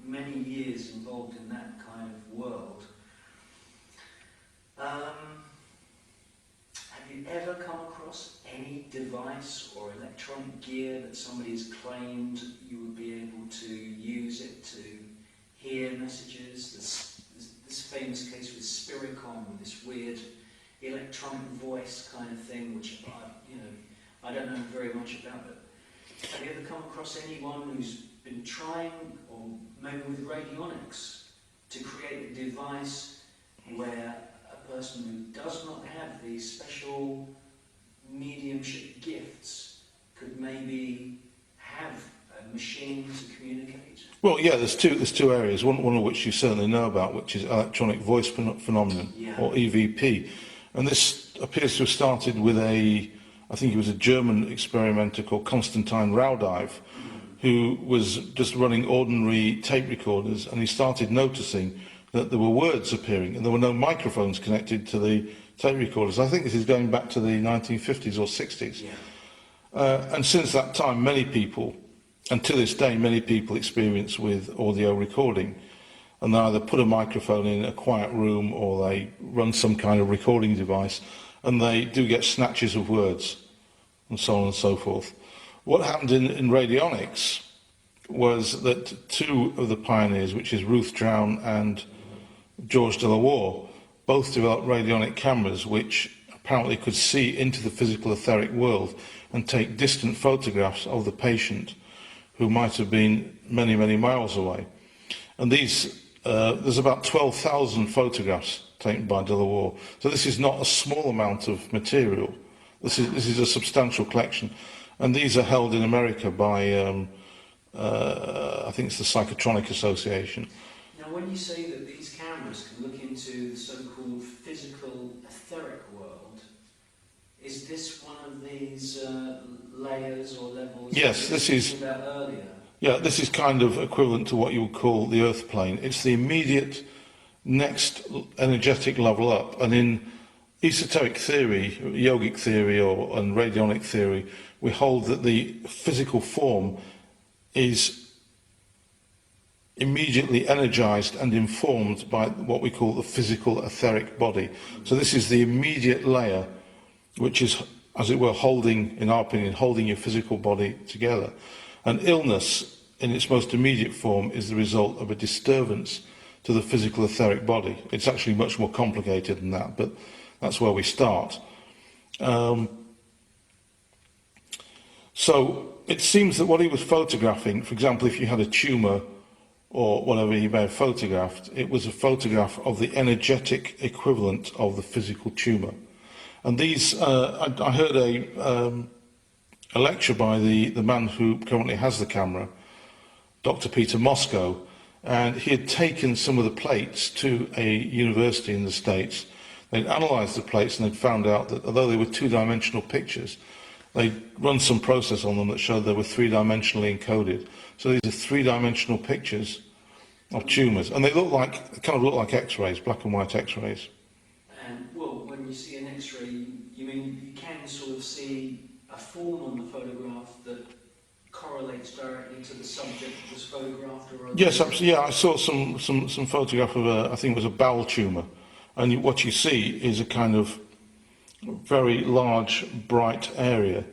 many years involved in that kind of world, have ever come across any device or electronic gear that somebody's claimed you would be able to use it to hear messages? This famous case with Spiricom, this weird electronic voice kind of thing, which I don't know very much about. But have you ever come across anyone who's been trying, or maybe with radionics, to create a device where a person who does not have these special mediumship gifts could maybe have a machine to communicate? Well, yeah, there's two areas, one of which you certainly know about, which is electronic voice phenomenon, or EVP. And this appears to have started with I think he was a German experimenter called Konstantin Raudive, who was just running ordinary tape recorders, and he started noticing that there were words appearing, and there were no microphones connected to the tape recorders. I think this is going back to the 1950s or 60s. Yeah. And since that time, many people, and to this day, many people experience with audio recording, and they either put a microphone in a quiet room or they run some kind of recording device, and they do get snatches of words, and so on and so forth. What happened in radionics was that two of the pioneers, which is Ruth Drown and George de la Warr, both developed radionic cameras which apparently could see into the physical etheric world and take distant photographs of the patient who might have been many, many miles away. And there's about 12,000 photographs taken by de la Warr. So this is not a small amount of material. This is a substantial collection. And these are held in America by, I think it's the Psychotronic Association. Now, when you say that these cameras can look into the so-called physical etheric world, is this one of these layers or levels? Yes, this is. About earlier? Yeah, this is kind of equivalent to what you would call the earth plane. It's the immediate next energetic level up. And in esoteric theory, yogic theory and radionic theory, we hold that the physical form is immediately energized and informed by what we call the physical etheric body. So this is the immediate layer which is, as it were, holding, in our opinion, holding your physical body together. And illness, in its most immediate form, is the result of a disturbance to the physical etheric body. It's actually much more complicated than that, but that's where we start. So it seems that what he was photographing, for example, if you had a tumour or whatever he may have photographed, it was a photograph of the energetic equivalent of the physical tumour. And these, I heard a lecture by the man who currently has the camera, Dr. Peter Moscow, and he had taken some of the plates to a university in the States. They'd analysed the plates and they'd found out that although they were two-dimensional pictures, they'd run some process on them that showed they were three-dimensionally encoded. So these are three-dimensional pictures of tumours, and they kind of look like X-rays, black and white X-rays. And well, when you see an X-ray, you mean you can sort of see a form on the photograph that correlates directly to the subject that was photographed? Or yes, absolutely. Yeah, I saw some photograph of I think it was a bowel tumour, and what you see is a kind of very large, bright area,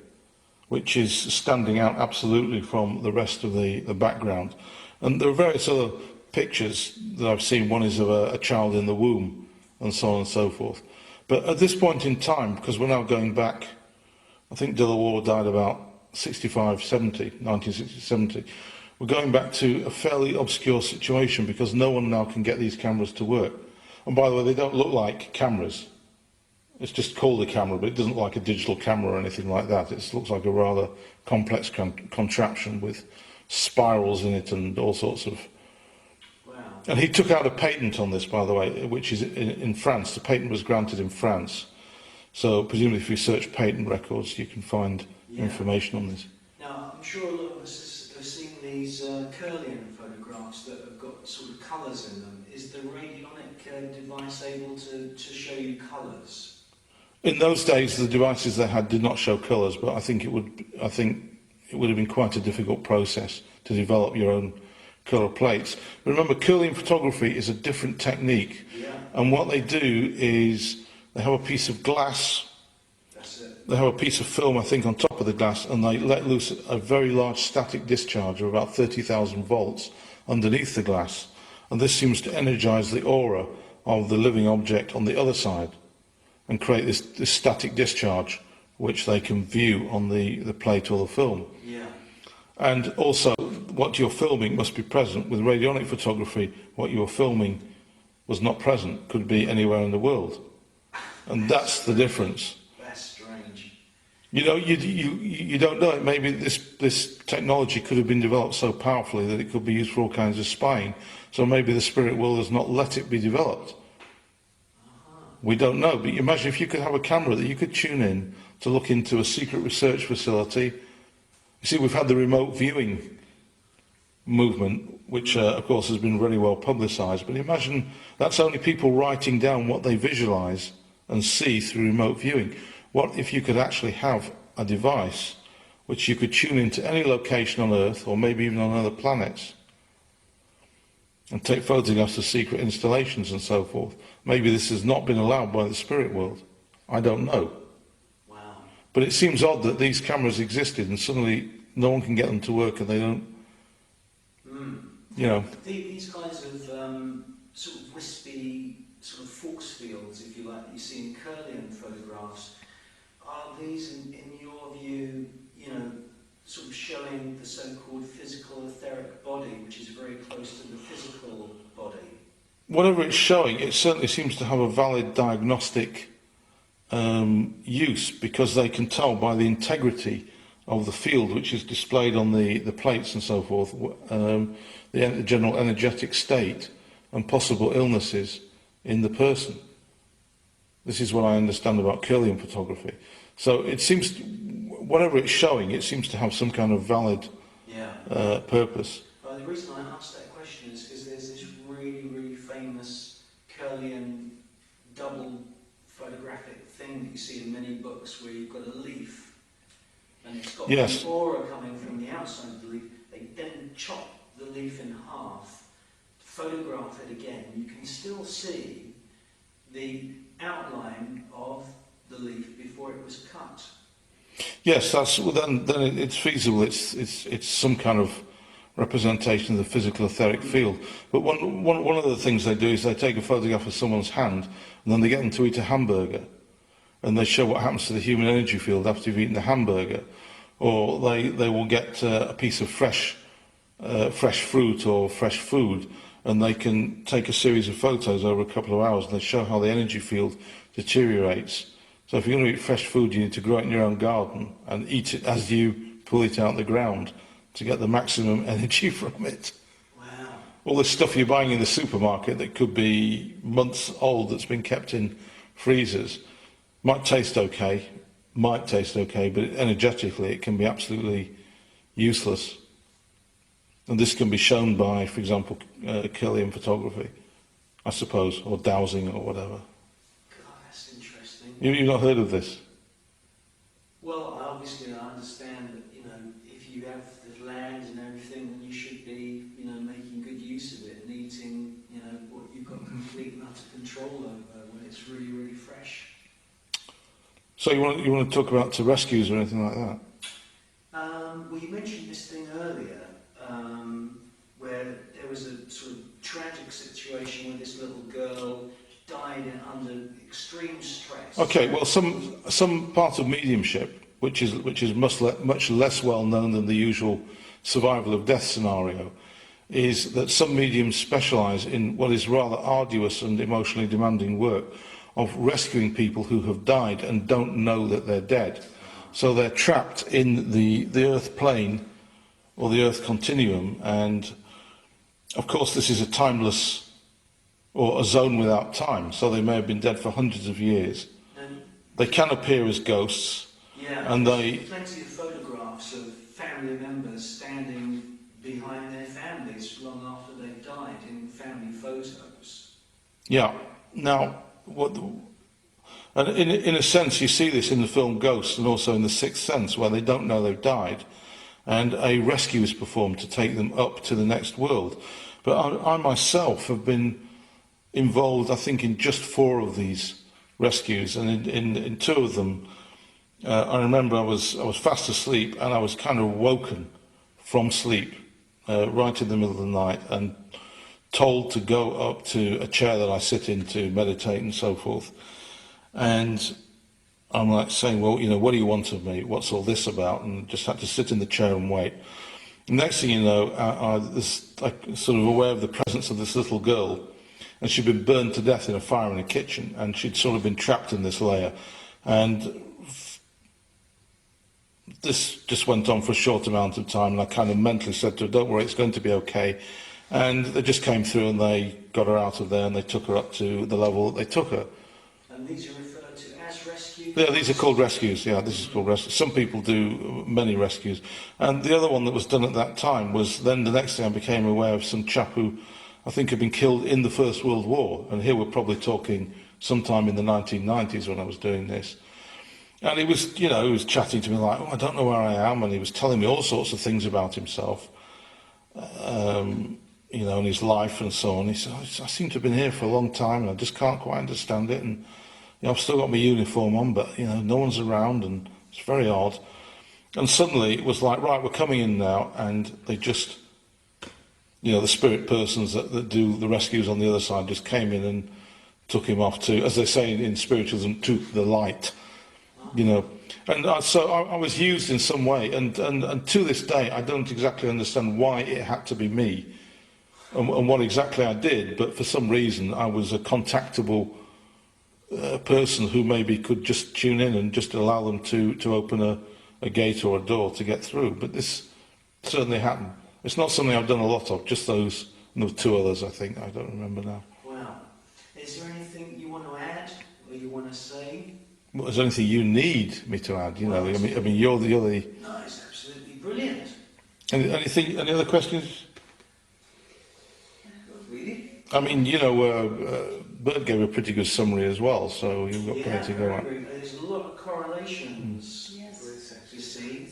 which is standing out absolutely from the rest of the background. And there are various other pictures that I've seen. One is of a child in the womb, and so on and so forth. But at this point in time, because we're now going back, I think de la Warr died about 1960-70, we're going back to a fairly obscure situation because no one now can get these cameras to work. And by the way, they don't look like cameras. It's just called a camera, but it doesn't look like a digital camera or anything like that. It looks like a rather complex contraption with spirals in it and all sorts of... Wow. And he took out a patent on this, by the way, which is in France. The patent was granted in France. So presumably if you search patent records, you can find information on this. Now, I'm sure a lot of us have seen these Kirlian photographs that have got sort of colours in them. Is the radionic device able to show you colours? In those days, the devices they had did not show colours, but I think it would have been quite a difficult process to develop your own colour plates. But remember, Kirlian photography is a different technique, and what they do is they have a piece of glass That's it. They have a piece of film, I think, on top of the glass, and they let loose a very large static discharge of about 30,000 volts underneath the glass. And this seems to energize the aura of the living object on the other side and create this static discharge, which they can view on the plate or the film. Yeah. And also, what you're filming must be present. With radionic photography, what you were filming was not present, could be anywhere in the world. And that's the difference. That's strange. You know, you don't know it. Maybe this technology could have been developed so powerfully that it could be used for all kinds of spying. So maybe the spirit world has not let it be developed. We don't know. But imagine if you could have a camera that you could tune in to look into a secret research facility. You see, we've had the remote viewing movement, which of course has been very well publicised. But imagine that's only people writing down what they visualise and see through remote viewing. What if you could actually have a device which you could tune into any location on Earth, or maybe even on other planets, and take photographs of secret installations and so forth? Maybe this has not been allowed by the spirit world. I don't know. Wow. But it seems odd that these cameras existed and suddenly no one can get them to work and they don't, you know. These kinds of sort of wispy sort of force fields, if you like, that you see in Kirlian photographs, are these, in your view, you know, sort of showing the so-called physical etheric body, which is very close to the physical body? Whatever it's showing, it certainly seems to have a valid diagnostic use, because they can tell by the integrity of the field which is displayed on the plates and so forth, the general energetic state and possible illnesses in the person. This is what I understand about Kirlian photography. So it seems, whatever it's showing, it seems to have some kind of valid purpose. Well, the reason I asked that question is because there's this really, really famous Kirlian double photographic thing that you see in many books where you've got a leaf and it's got Yes. an aura coming from the outside of the leaf. They then chop the leaf in half, photograph it again. You can still see the outline of the leaf before it was cut. Yes, that's, well, then it's feasible. It's some kind of representation of the physical etheric field. But one of the things they do is they take a photograph of someone's hand and then they get them to eat a hamburger, and they show what happens to the human energy field after you've eaten the hamburger. Or they will get a piece of fresh fruit or fresh food, and they can take a series of photos over a couple of hours and they show how the energy field deteriorates. So if you're going to eat fresh food, you need to grow it in your own garden and eat it as you pull it out of the ground to get the maximum energy from it. Wow. All this stuff you're buying in the supermarket that could be months old, that's been kept in freezers, might taste okay, but energetically it can be absolutely useless. And this can be shown by, for example, Kirlian photography, I suppose, or dowsing or whatever. God, that's interesting. You've not heard of this? Well, obviously I understand that, you know, if you have the land and everything, then you should be, you know, making good use of it and eating, you know, what you've got complete and utter control over when it's really, really fresh. So you want to talk about to rescues or anything like that? Well, you mentioned this thing earlier, where there was a sort of tragic situation where this little girl died under extreme stress. Okay, well, some part of mediumship, which is much less well known than the usual survival of death scenario, is that some mediums specialise in what is rather arduous and emotionally demanding work of rescuing people who have died and don't know that they're dead. So they're trapped in the earth plane or the earth continuum, and of course this is a timeless, or a zone without time, so they may have been dead for hundreds of years. And They can appear as ghosts, yeah, and there's plenty of photographs of family members standing behind their families long after they've died in family photos. yeah. Now, and in a sense, you see this in the film Ghosts and also in The Sixth Sense, where they don't know they've died, and a rescue is performed to take them up to the next world. But I myself have been involved, I think, in just 4 of these rescues, and in 2 of them, I remember I was fast asleep and I was kind of woken from sleep right in the middle of the night and told to go up to a chair that I sit in to meditate and so forth. And I'm like saying, well, what do you want of me? What's all this about? And just had to sit in the chair and wait. Next thing you know, I was sort of aware of the presence of this little girl, and she'd been burned to death in a fire in a kitchen, and she'd sort of been trapped in this layer. And this just went on for a short amount of time, and I kind of mentally said to her, don't worry, it's going to be okay. And they just came through and they got her out of there and they took her up to the level that they took her. And these are referred to as rescues? Yeah, these are called rescues. Yeah, this is called rescues. Some people do many rescues. And the other one that was done at that time was then the next thing I became aware of some chap who I think had been killed in the First World War. And here we're probably talking sometime in the 1990s when I was doing this. And he was, he was chatting to me like, I don't know where I am. And he was telling me all sorts of things about himself, and his life and so on. He said, I seem to have been here for a long time and I just can't quite understand it. And I've still got my uniform on, but, no one's around and it's very odd. And suddenly it was like, right, we're coming in now. And they just, the spirit persons that do the rescues on the other side just came in and took him off to, as they say in spiritualism, to the light. And so I was used in some way, and to this day I don't exactly understand why it had to be me and what exactly I did, but for some reason I was a contactable person who maybe could just tune in and just allow them to open a gate or a door to get through. But this certainly happened. It's not something I've done a lot of, just those, and there were two others I think, I don't remember now. Wow. Is there anything you want to add or you want to say? Well, is there anything you need me to add? Well, I mean, you're the. No, it's absolutely brilliant. Any other questions? Really? I mean, Bert gave a pretty good summary as well, so you've got plenty to go on. There's a lot of correlations, you see,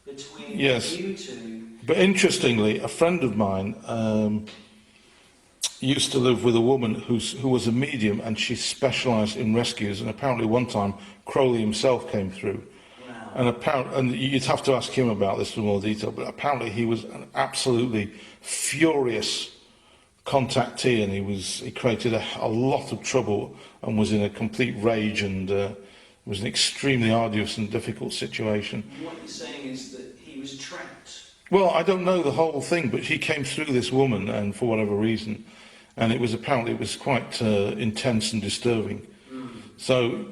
between you two. But interestingly, a friend of mine used to live with a woman who was a medium, and she specialised in rescues. And apparently, one time Crowley himself came through, Wow. and you'd have to ask him about this for more detail. But apparently, he was an absolutely furious contactee, and he created a lot of trouble and was in a complete rage, and it was an extremely arduous and difficult situation. And what you're saying is that he was trapped. Well, I don't know the whole thing, but he came through this woman, and for whatever reason, and it was quite intense and disturbing. So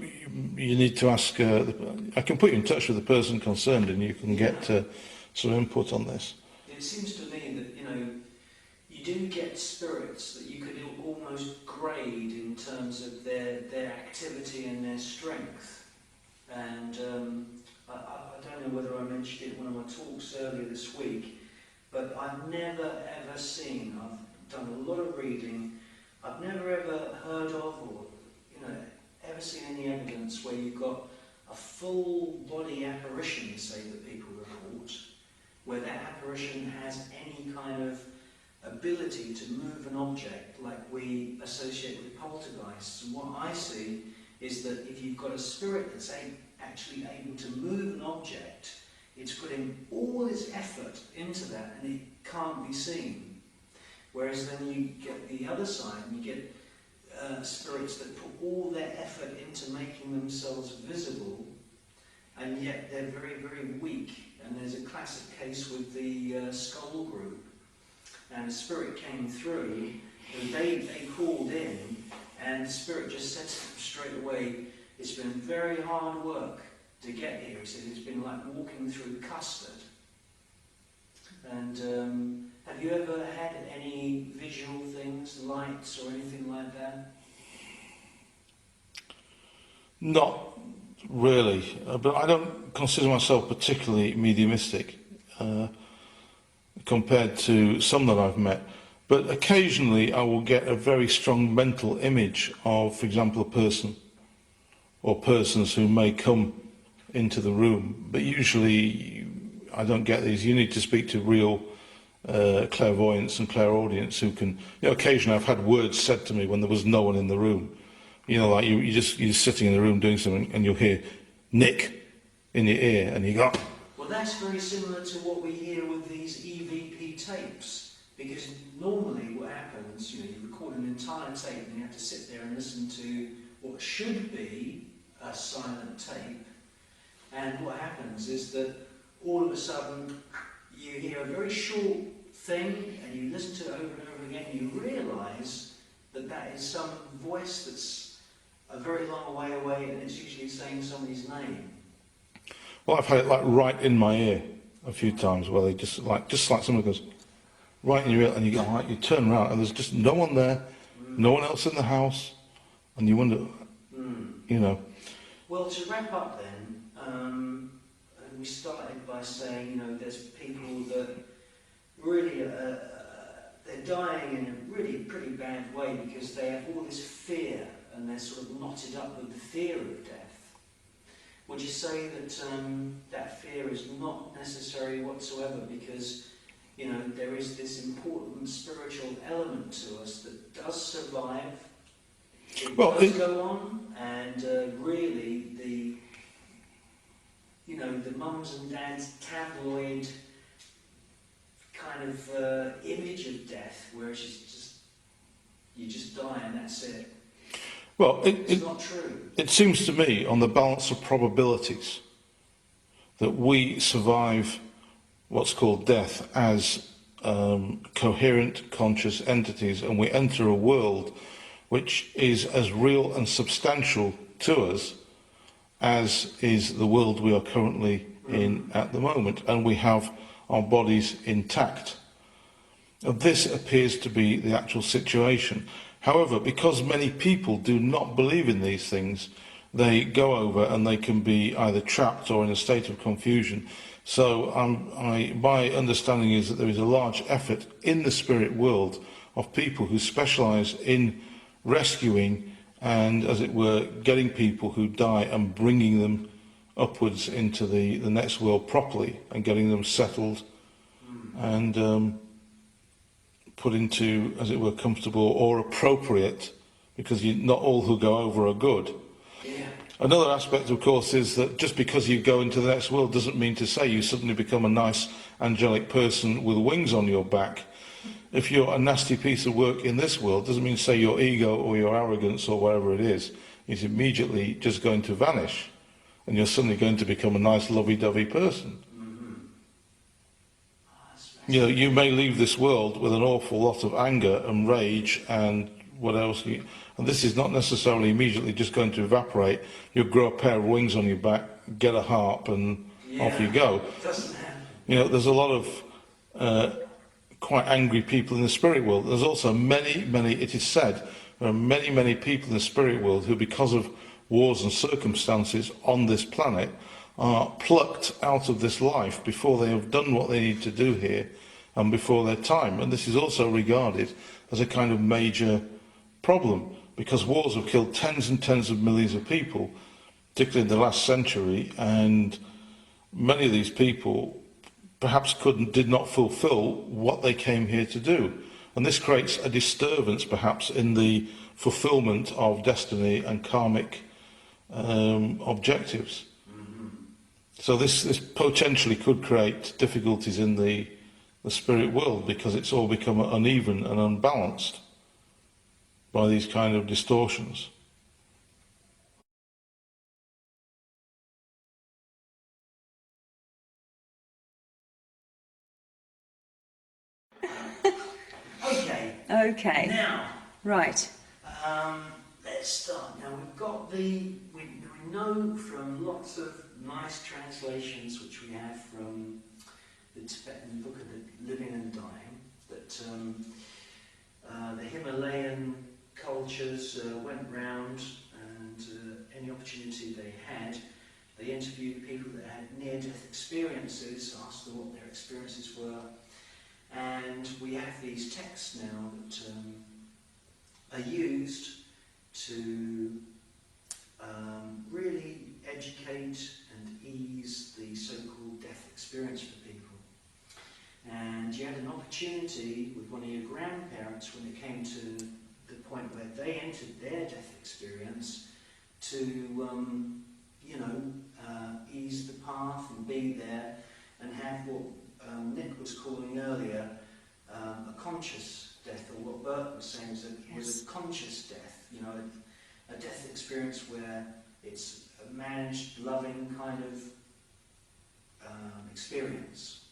you need to ask. I can put you in touch with the person concerned, and you can get some input on this. It seems to me that you do get spirits that you could almost grade in terms of their activity and their strength. And I don't know whether I mentioned it in one of my talks earlier this week, but I've never ever seen, I've done a lot of reading, I've never ever heard of or ever seen any evidence where you've got a full body apparition, say, that people report, where that apparition has any kind of ability to move an object like we associate with poltergeists. And what I see is that if you've got a spirit that's actually able to move an object, it's putting all its effort into that and it can't be seen. Whereas then you get the other side, and you get spirits that put all their effort into making themselves visible, and yet they're very, very weak. And there's a classic case with the Skull group. And the spirit came through, and they called in, and the spirit just said to them straight away, it's been very hard work to get here. He said it's been like walking through custard. And have you ever had any visual things, lights or anything like that? Not really, but I don't consider myself particularly mediumistic compared to some that I've met. But occasionally I will get a very strong mental image of, for example, a person or persons who may come into the room. But usually I don't get these. You need to speak to real clairvoyants and clairaudience who can. Occasionally I've had words said to me when there was no one in the room. Like you're just sitting in the room doing something, and you'll hear Nick, in your ear, and you go, Well, that's very similar to what we hear with these EVP tapes, because normally what happens, you record an entire tape and you have to sit there and listen to what should be a silent tape, and what happens is that all of a sudden you hear a very short thing and you listen to it over and over again and you realise that that is some voice that's a very long way away, and it's usually saying somebody's name. well, I've had it like right in my ear a few times, where they just like someone goes right in your ear, and you go like, you turn around and there's just no one there, no one else in the house, and you wonder, Well, to wrap up then, we started by saying, there's people that really, they're dying in a really pretty bad way because they have all this fear and they're sort of knotted up with the fear of death. Would you say that that fear is not necessary whatsoever because, there is this important spiritual element to us that does survive, it does go on, and really the mums and dads tabloid kind of image of death, where it's just you just die and that's it. Well, it's not true. It seems to me, on the balance of probabilities, that we survive what's called death as coherent, conscious entities, and we enter a world which is as real and substantial to us as is the world we are currently in at the moment, and we have our bodies intact. And this appears to be the actual situation. However, because many people do not believe in these things, they go over and they can be either trapped or in a state of confusion. So my understanding is that there is a large effort in the spirit world of people who specialise in rescuing and, as it were, getting people who die and bringing them upwards into the next world properly and getting them settled and put into, as it were, comfortable or appropriate, because not all who go over are good. Yeah. Another aspect, of course, is that just because you go into the next world doesn't mean to say you suddenly become a nice angelic person with wings on your back. If you're a nasty piece of work in this world, doesn't mean to say your ego or your arrogance or whatever it is immediately just going to vanish, and you're suddenly going to become a nice lovey-dovey person. You may leave this world with an awful lot of anger and rage and what else, and this is not necessarily immediately just going to evaporate. You'll grow a pair of wings on your back, get a harp, and off you go. Doesn't happen. There's a lot of quite angry people in the spirit world. There's also many, it is said, there are many people in the spirit world who, because of wars and circumstances on this planet, are plucked out of this life before they have done what they need to do here and before their time. And this is also regarded as a kind of major problem, because wars have killed tens and tens of millions of people, particularly in the last century, and many of these people perhaps did not fulfill what they came here to do. And this creates a disturbance perhaps in the fulfillment of destiny and karmic objectives. So this potentially could create difficulties in the spirit world, because it's all become uneven and unbalanced by these kind of distortions. Okay. Now, Right. let's start. Now we know from lots of nice translations which we have from the Tibetan book of the Living and Dying that the Himalayan cultures went round, and any opportunity they had, they interviewed people that had near-death experiences, asked them what their experiences were, and we have these texts now that are used to really educate and ease the so-called death experience for people. And you had an opportunity with one of your grandparents when it came to the point where they entered their death experience to, ease the be there and have what Nick was calling earlier a conscious death, or what Bert was saying was a conscious death, you know, a death experience where it's a managed, loving kind of experience.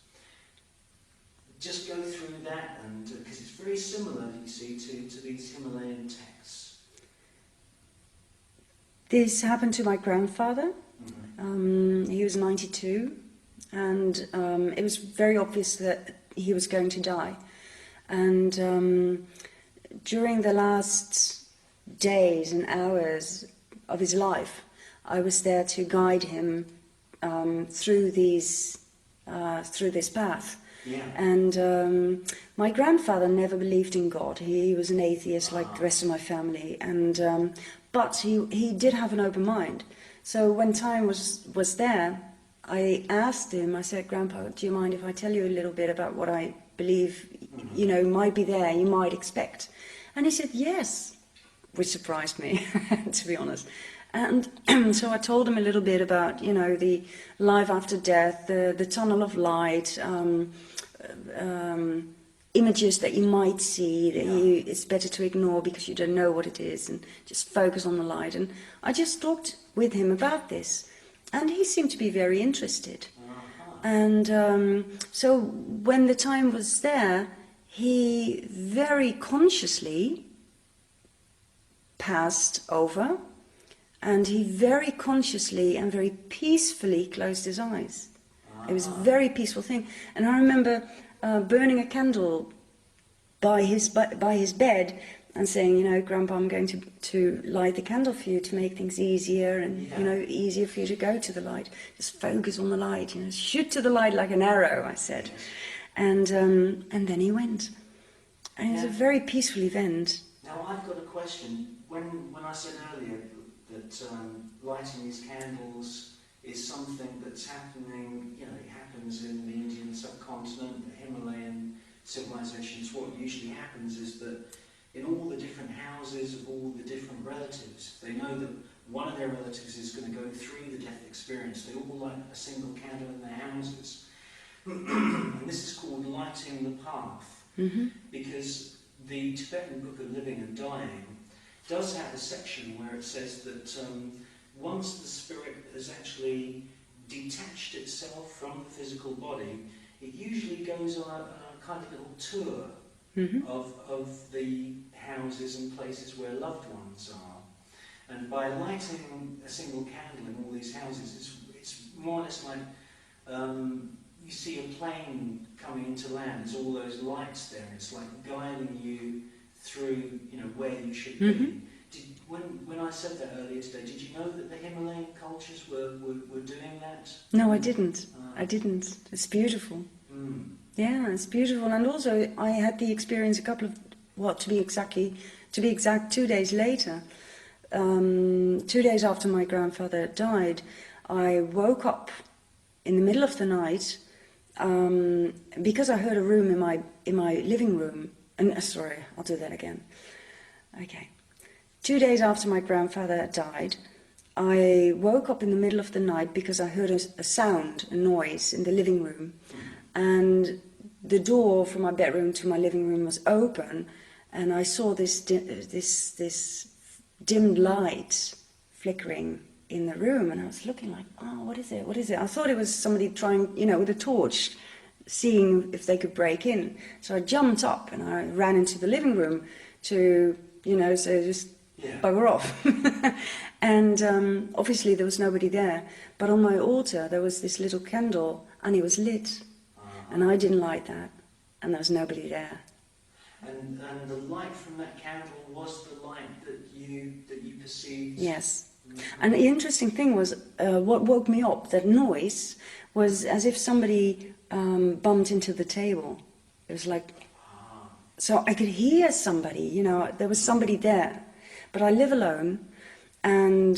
Just go through that, and because it's very similar, you see, to these Himalayan texts. This happened to my grandfather. Mm-hmm. He was 92, and it was very obvious that he was going to die. And during the last days and hours of his life, I was there to guide him through this path. Yeah. And my grandfather never believed in God. He was an atheist like the rest of my family, and but he did have an open mind. So when time was there, I asked him, I said, Grandpa, do you mind if I tell you a little bit about what I believe, you know, might be there, you might expect? And he said, yes, which surprised me, to be honest. And so I told him a little bit about, you know, the life after death, the tunnel of light, images that you might see that it's better to ignore because you don't know what it is, and just focus on the light. And I just talked with him about this, and he seemed to be very interested. And so when the time was there, he very consciously passed over, and he very consciously and very peacefully closed his eyes. It was a very peaceful thing. And I remember burning a candle by his bed and saying, you know, Grandpa, I'm going to light the candle for you to make things easier, and you know, easier for you to go to the light. Just focus on the light, you know, shoot to the light like an arrow, I said. And then he went. And it was a very peaceful event. Now I've got a question. When I said earlier that lighting these candles is something that's happening, you know, it happens in the Indian subcontinent, the Himalayan civilizations, what usually happens is that in all the different houses of all the different relatives, they know that one of their relatives is going to go through the death experience. They all light a single candle in their houses. And this is called lighting the path, because the Tibetan Book of Living and Dying does have a section where it says that once the spirit has actually detached itself from the physical body, it usually goes on a kind of little tour of the houses and places where loved ones are. And by lighting a single candle in all these houses, it's more or less like you see a plane coming into land. There's all those lights there. It's like guiding you through, you know, where you should be. When I said that earlier today, did you know that the Himalayan cultures were doing that? No, I didn't. I didn't. It's beautiful. Yeah, it's beautiful. And also, I had the experience to be exact, 2 days later. 2 days after my grandfather died, I woke up in the middle of the night because I heard a room in my living room. And sorry, I'll do that again. Okay. 2 days after my grandfather died, I woke up in the middle of the night because I heard a sound, a noise in the living room, and the door from my bedroom to my living room was open, and I saw this dimmed light flickering in the room, and I was looking like, oh, what is it? What is it? I thought it was somebody trying, you know, with a torch, seeing if they could break in. So I jumped up and I ran into the living room to, you know, so just bugger off. And obviously there was nobody there, but on my altar there was this little candle and it was lit, and I didn't light that, and there was nobody there. And the light from that candle was the light that you perceived? Yes. And the interesting thing was, what woke me up, that noise, was as if somebody bumped into the table. It was like, so I could hear somebody, you know, there was somebody there. But I live alone, and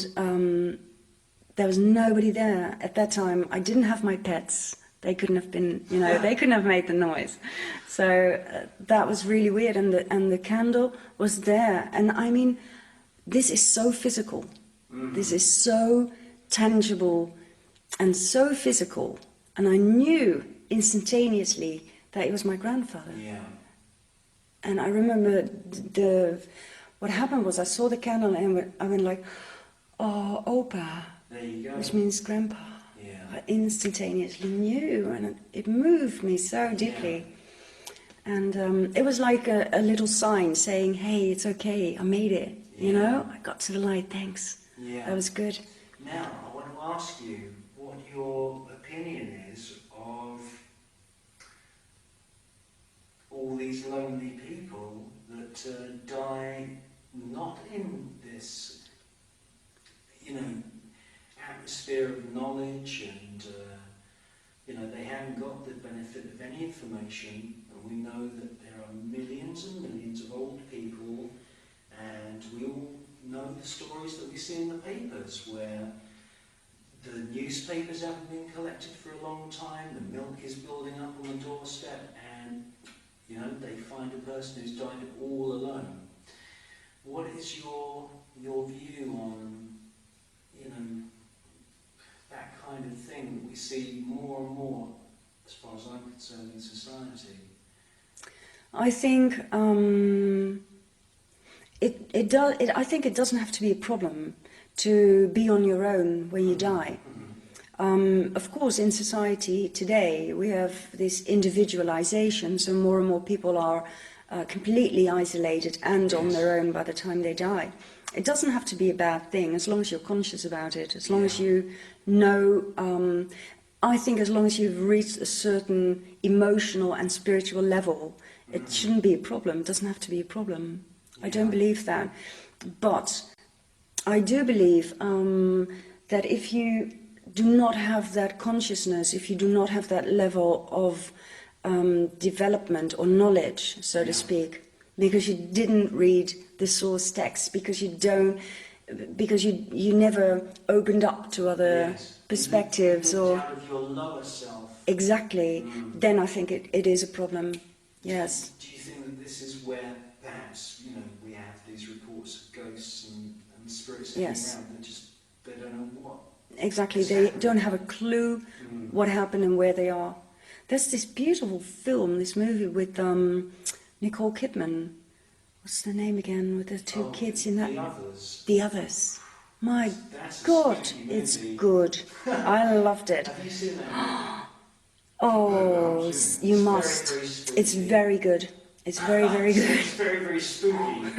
there was nobody there. At that time, I didn't have my pets. They couldn't have been, you know, they couldn't have made the noise. So that was really weird, and the candle was there. And I mean, this is so physical. This is so tangible. and so physical, and I knew instantaneously that it was my grandfather. Yeah. And I remember what happened was I saw the candle and I went like, oh, Opa, There you go. which means grandpa. Yeah. I instantaneously knew, and it moved me so deeply. And it was like a little sign saying, hey, it's okay, I made it. You know, I got to the light, thanks. Yeah. That was good. Now, I want to ask you what your opinion is of all these lonely people that die not in this, you know, atmosphere of knowledge, and you know, they haven't got the benefit of any information, and we know that there are millions and millions of old people, and we all know the stories that we see in the papers where the newspapers haven't been collected for a long time, the milk is building up on the doorstep, and you know, they find a person who's died all alone. What is your view on, you know, that kind of thing that we see more and more, as far as I'm concerned, in society? I think I think it doesn't have to be a problem to be on your own when you die. Of course, in society today, we have this individualization, so more and more people are completely isolated and on their own by the time they die. It doesn't have to be a bad thing, as long as you're conscious about it, as long as you know, I think as long as you've reached a certain emotional and spiritual level, it shouldn't be a problem, it doesn't have to be a problem. I don't believe that. But I do believe that if you do not have that consciousness, if you do not have that level of development or knowledge, so to speak, because you didn't read the source text, because you never opened up to other perspectives, or out of your lower self. Exactly, then I think it is a problem. Yes. Do you think that this is where perhaps, you know, we have these reports of ghosts and spirits hanging around that they don't know what? Exactly, they don't have a clue what happened and where they are. There's this beautiful film, this movie with Nicole Kidman. What's the name again? With the two kids in that? The Others. The Others. My That's God, a spooky it's movie. good. I loved it. Have you seen that? Oh, you must. Very, very spooky. It's very good. It's very, very good. It's very, very spooky.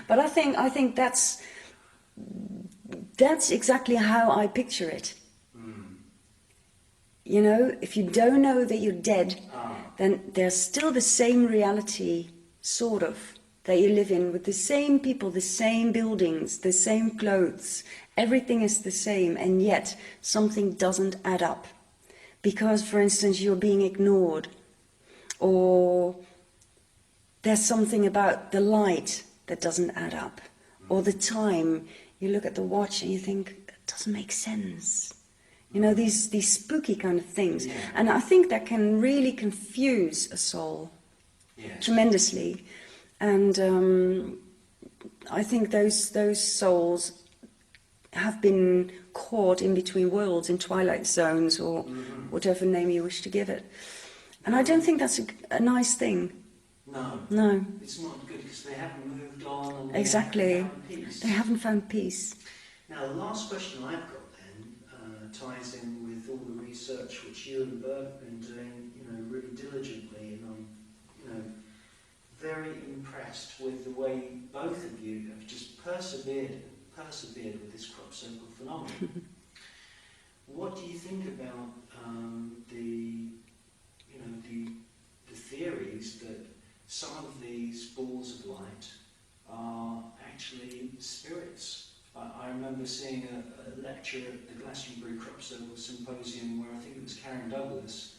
But I think that's exactly how I picture it. You know, if you don't know that you're dead, then there's still the same reality, sort of, that you live in, with the same people, the same buildings, the same clothes. Everything is the same, and yet something doesn't add up. Because, for instance, you're being ignored, or there's something about the light that doesn't add up, or the time. You look at the watch and you think, it doesn't make sense. You know, these spooky kind of things. Yeah. And I think that can really confuse a soul tremendously. And I think those souls have been caught in between worlds, in twilight zones, or whatever name you wish to give it. And I don't think that's a nice thing. No. It's not good because they haven't moved on. And Exactly. They haven't found peace. They haven't found peace. Now, the last question I've got then ties in with all the research which you and Bert have been doing, you know, really diligently, and I'm, you know, very impressed with the way both of you have just persevered with this crop circle phenomenon. What do you think about the theories that some of these balls of light are actually spirits? I remember seeing a lecture at the Glastonbury Crop Circle Symposium where I think it was Karen Douglas.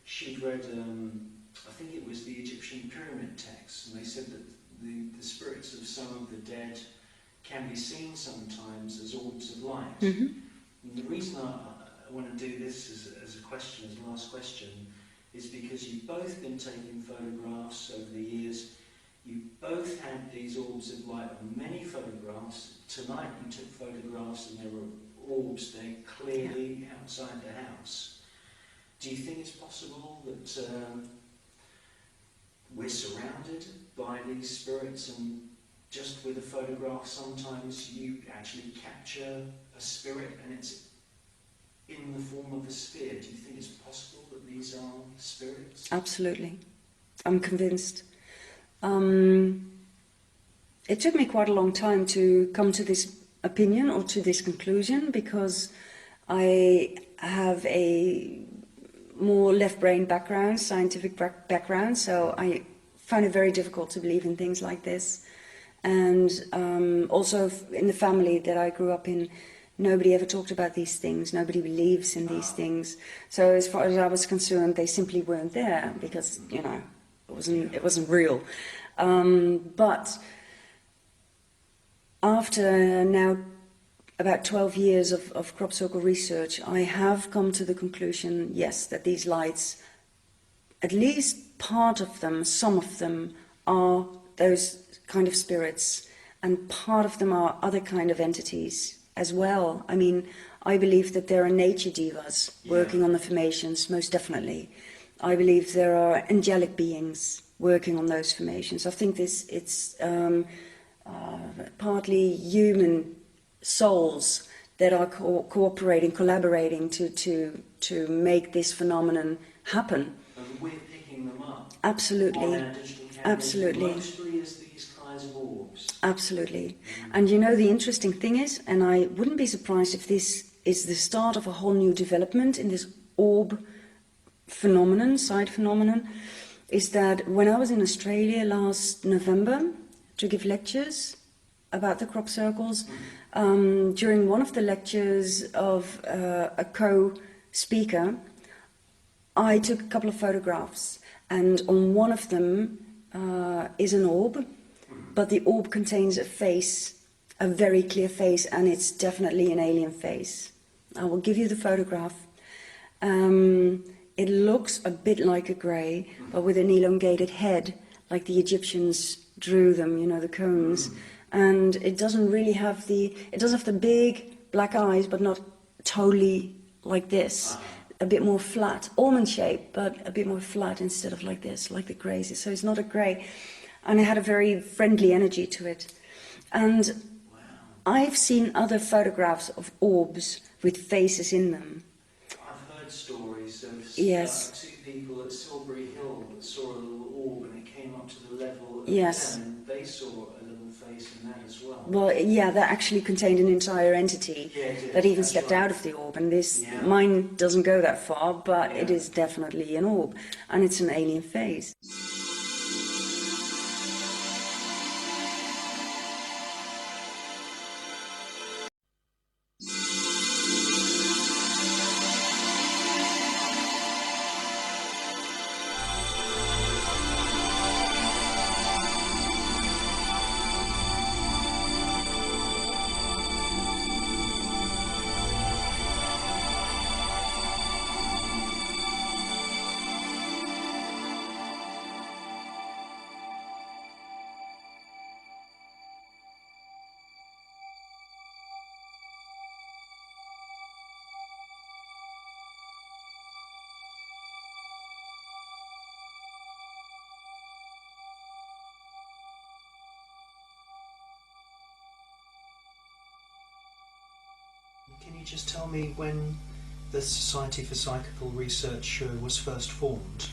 She'd read, I think it was the Egyptian pyramid texts, and they said that the spirits of some of the dead can be seen sometimes as orbs of light. And the reason I want to do this as a question, as the last question, is because you've both been taking photographs over the years. You both had these orbs of light on many photographs. Tonight you took photographs and there were orbs there clearly, outside the house. Do you think it's possible that we're surrounded by these spirits, and just with a photograph sometimes you actually capture a spirit and it's in the form of a sphere? Do you think it's possible that these are spirits? Absolutely. I'm convinced. It took me quite a long time to come to this opinion or to this conclusion, because I have a more left-brain background, scientific background, so I find it very difficult to believe in things like this. And also in the family that I grew up in, nobody ever talked about these things, nobody believes in these things. So as far as I was concerned, they simply weren't there, because, you know, it wasn't real. But after now about 12 years of crop circle research, I have come to the conclusion, yes, that these lights, at least part of them, some of them, are those kind of spirits, and part of them are other kind of entities as well. I mean, I believe that there are nature divas working on the formations, most definitely. I believe there are angelic beings working on those formations. I think it's partly human souls that are cooperating, collaborating to make this phenomenon happen. And we're picking them up. Absolutely. On our digital cameras, Absolutely. mostly as these kinds of orbs. Absolutely. And you know, the interesting thing is, and I wouldn't be surprised if this is the start of a whole new development in this orb phenomenon, side phenomenon, is that when I was in Australia last November to give lectures about the crop circles, during one of the lectures of a co-speaker, I took a couple of photographs, and on one of them is an orb, but the orb contains a face, a very clear face, and it's definitely an alien face. I will give you the photograph. It looks a bit like a grey, but with an elongated head, like the Egyptians drew them, you know, the cones. And it doesn't really have it does have the big black eyes, but not totally like this. A bit more flat, almond shaped, but a bit more flat instead of like this, like the greys. So it's not a grey. And it had a very friendly energy to it. And I've seen other photographs of orbs with faces in them. I've heard stories of Yes. two people at Silbury Hill that saw a little orb, and it came up to the level of Yes. them, and they saw a little face in that as well. Well, yeah, that actually contained an entire entity that even stepped out of the orb. And this, mine doesn't go that far, but it is definitely an orb. And it's an alien face. Can you just tell me when the Society for Psychical Research was first formed?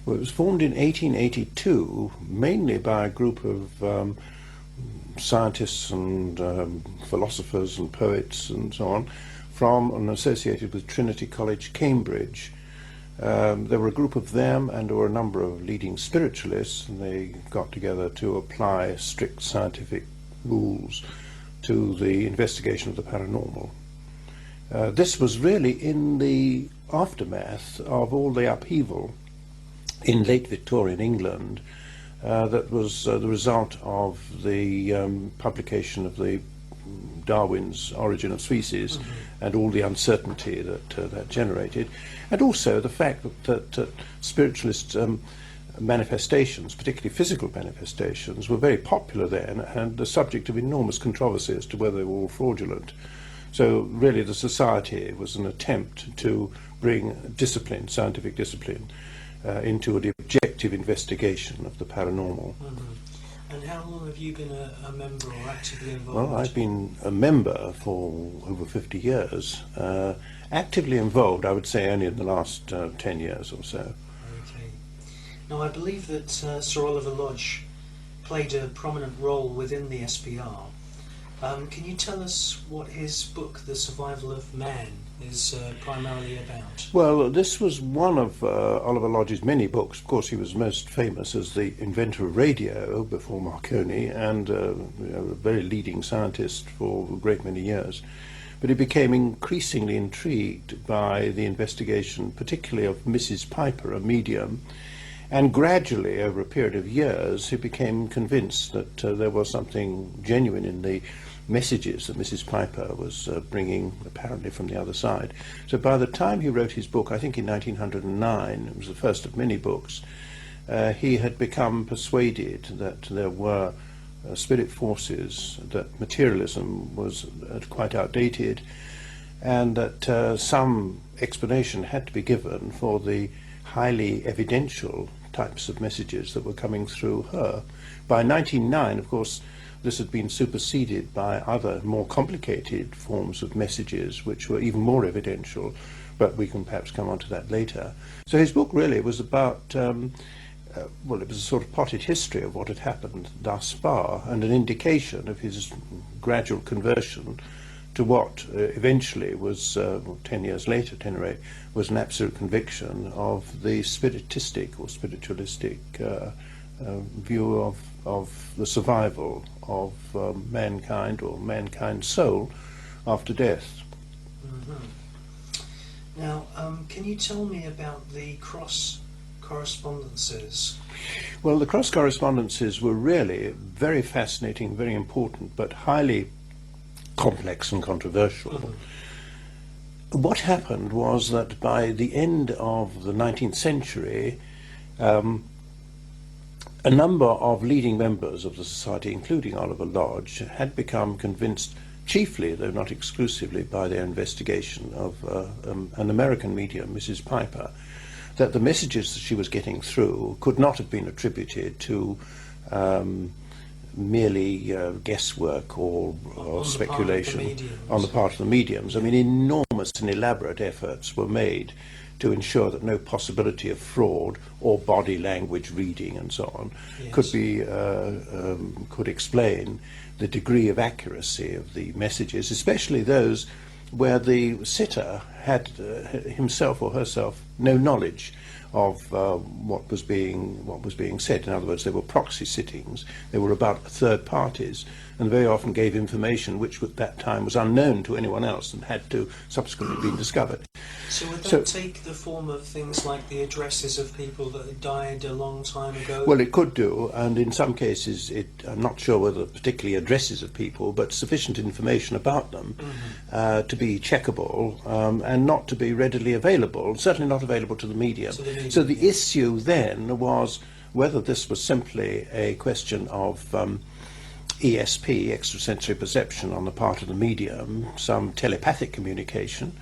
Well, it was formed in 1882, mainly by a group of scientists and philosophers and poets and so on, from and associated with Trinity College, Cambridge. There were a group of them, and there were a number of leading spiritualists, and they got together to apply strict scientific rules to the investigation of the paranormal. This was really in the aftermath of all the upheaval in late Victorian England that was the result of the publication of the Darwin's Origin of Species and all the uncertainty that that generated, and also the fact that spiritualist manifestations, particularly physical manifestations, were very popular then and the subject of enormous controversy as to whether they were all fraudulent. So really the society was an attempt to bring discipline, scientific discipline, into the objective investigation of the paranormal. And how long have you been a member or actively involved? Well, I've been a member for over 50 years. Actively involved, I would say, only in the last 10 years or so. Okay. Now, I believe that Sir Oliver Lodge played a prominent role within the SPR. Can you tell us what his book, The Survival of Man, is primarily about? Well, this was one of Oliver Lodge's many books. Of course, he was most famous as the inventor of radio before Marconi, and a very leading scientist for a great many years. But he became increasingly intrigued by the investigation, particularly of Mrs. Piper, a medium, and gradually, over a period of years, he became convinced that there was something genuine in the messages that Mrs. Piper was bringing, apparently from the other side. So by the time he wrote his book, I think in 1909, it was the first of many books, he had become persuaded that there were spirit forces, that materialism was quite outdated, and that some explanation had to be given for the highly evidential types of messages that were coming through her. By 1909, of course, this had been superseded by other more complicated forms of messages which were even more evidential, but we can perhaps come on to that later. So his book really was about, well, it was a sort of potted history of what had happened thus far, and an indication of his gradual conversion to what eventually was, 10 years later at any rate, was an absolute conviction of the spiritistic or spiritualistic view of the survival of mankind or mankind's soul after death. Now, can you tell me about the cross correspondences? Well, the cross correspondences were really very fascinating, very important, but highly complex and controversial. What happened was that by the end of the 19th century, a number of leading members of the society, including Oliver Lodge, had become convinced, chiefly, though not exclusively, by their investigation of an American medium, Mrs. Piper, that the messages that she was getting through could not have been attributed to merely guesswork or speculation on the part of the mediums. I mean, enormous and elaborate efforts were made to ensure that no possibility of fraud or body language reading and so on could explain the degree of accuracy of the messages, especially those where the sitter had himself or herself no knowledge of what was being said. In other words, they were proxy sittings. They were about third parties, and very often gave information which at that time was unknown to anyone else and had to subsequently be discovered. So would that take the form of things like the addresses of people that had died a long time ago? Well, it could do, and in some cases, I'm not sure whether particularly addresses of people, but sufficient information about them to be checkable and not to be readily available, certainly not available to the medium. So the issue then was whether this was simply a question of ESP, extrasensory perception on the part of the medium, some telepathic communication,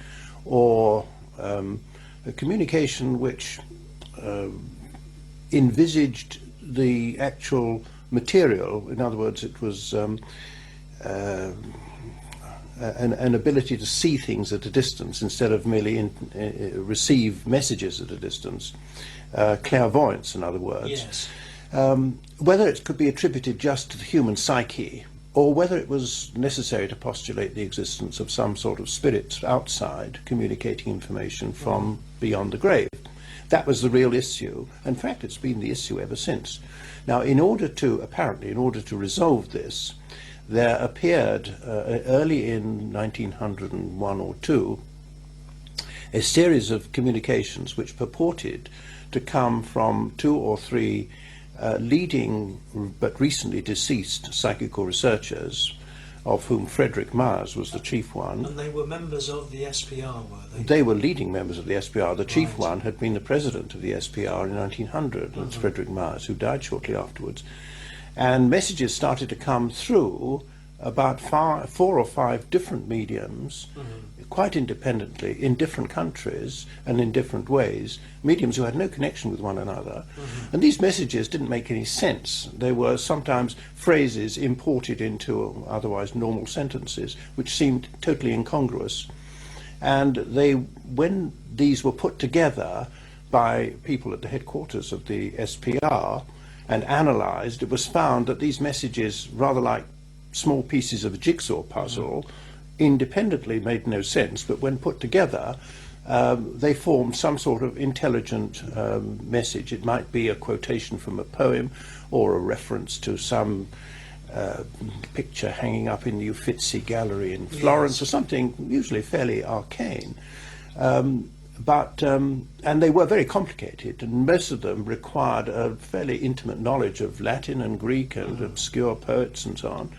or a communication which envisaged the actual material. In other words, it was an ability to see things at a distance instead of merely receive messages at a distance. Clairvoyance, in other words. Yes. Whether it could be attributed just to the human psyche, or whether it was necessary to postulate the existence of some sort of spirit outside communicating information from beyond the grave. That was the real issue. In fact, it's been the issue ever since. Now, apparently, in order to resolve this, there appeared early in 1901 or 2 a series of communications which purported to come from 2 or 3 leading but recently deceased psychical researchers, of whom Frederick Myers was the chief one. And they were members of the SPR, were they? They were leading members of the SPR. The chief one had been the president of the SPR in 1900. That's Frederick Myers, who died shortly afterwards. And messages started to come through about 4 or 5 different mediums, quite independently, in different countries and in different ways, mediums who had no connection with one another. And these messages didn't make any sense. They were sometimes phrases imported into otherwise normal sentences, which seemed totally incongruous. And when these were put together by people at the headquarters of the SPR and analysed, it was found that these messages, rather like small pieces of a jigsaw puzzle, independently made no sense, but when put together, they formed some sort of intelligent message. It might be a quotation from a poem or a reference to some picture hanging up in the Uffizi Gallery in Florence, or something usually fairly arcane. And they were very complicated, and most of them required a fairly intimate knowledge of Latin and Greek and obscure poets and so on.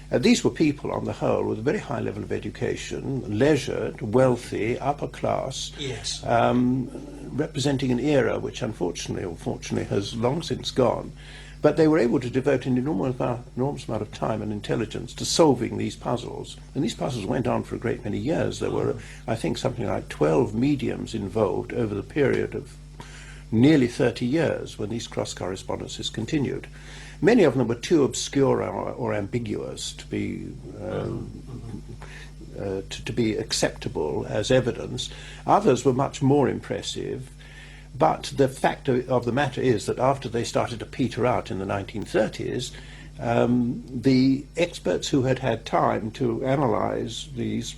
These were people, on the whole, with a very high level of education, leisured, wealthy, upper class, representing an era which, unfortunately or fortunately, has long since gone. But they were able to devote an enormous amount of time and intelligence to solving these puzzles. And these puzzles went on for a great many years. There were, I think, something like 12 mediums involved over the period of nearly 30 years when these cross correspondences continued. Many of them were too obscure or ambiguous to be acceptable as evidence. Others were much more impressive. But the fact of the matter is that after they started to peter out in the 1930s, the experts who had had time to analyze these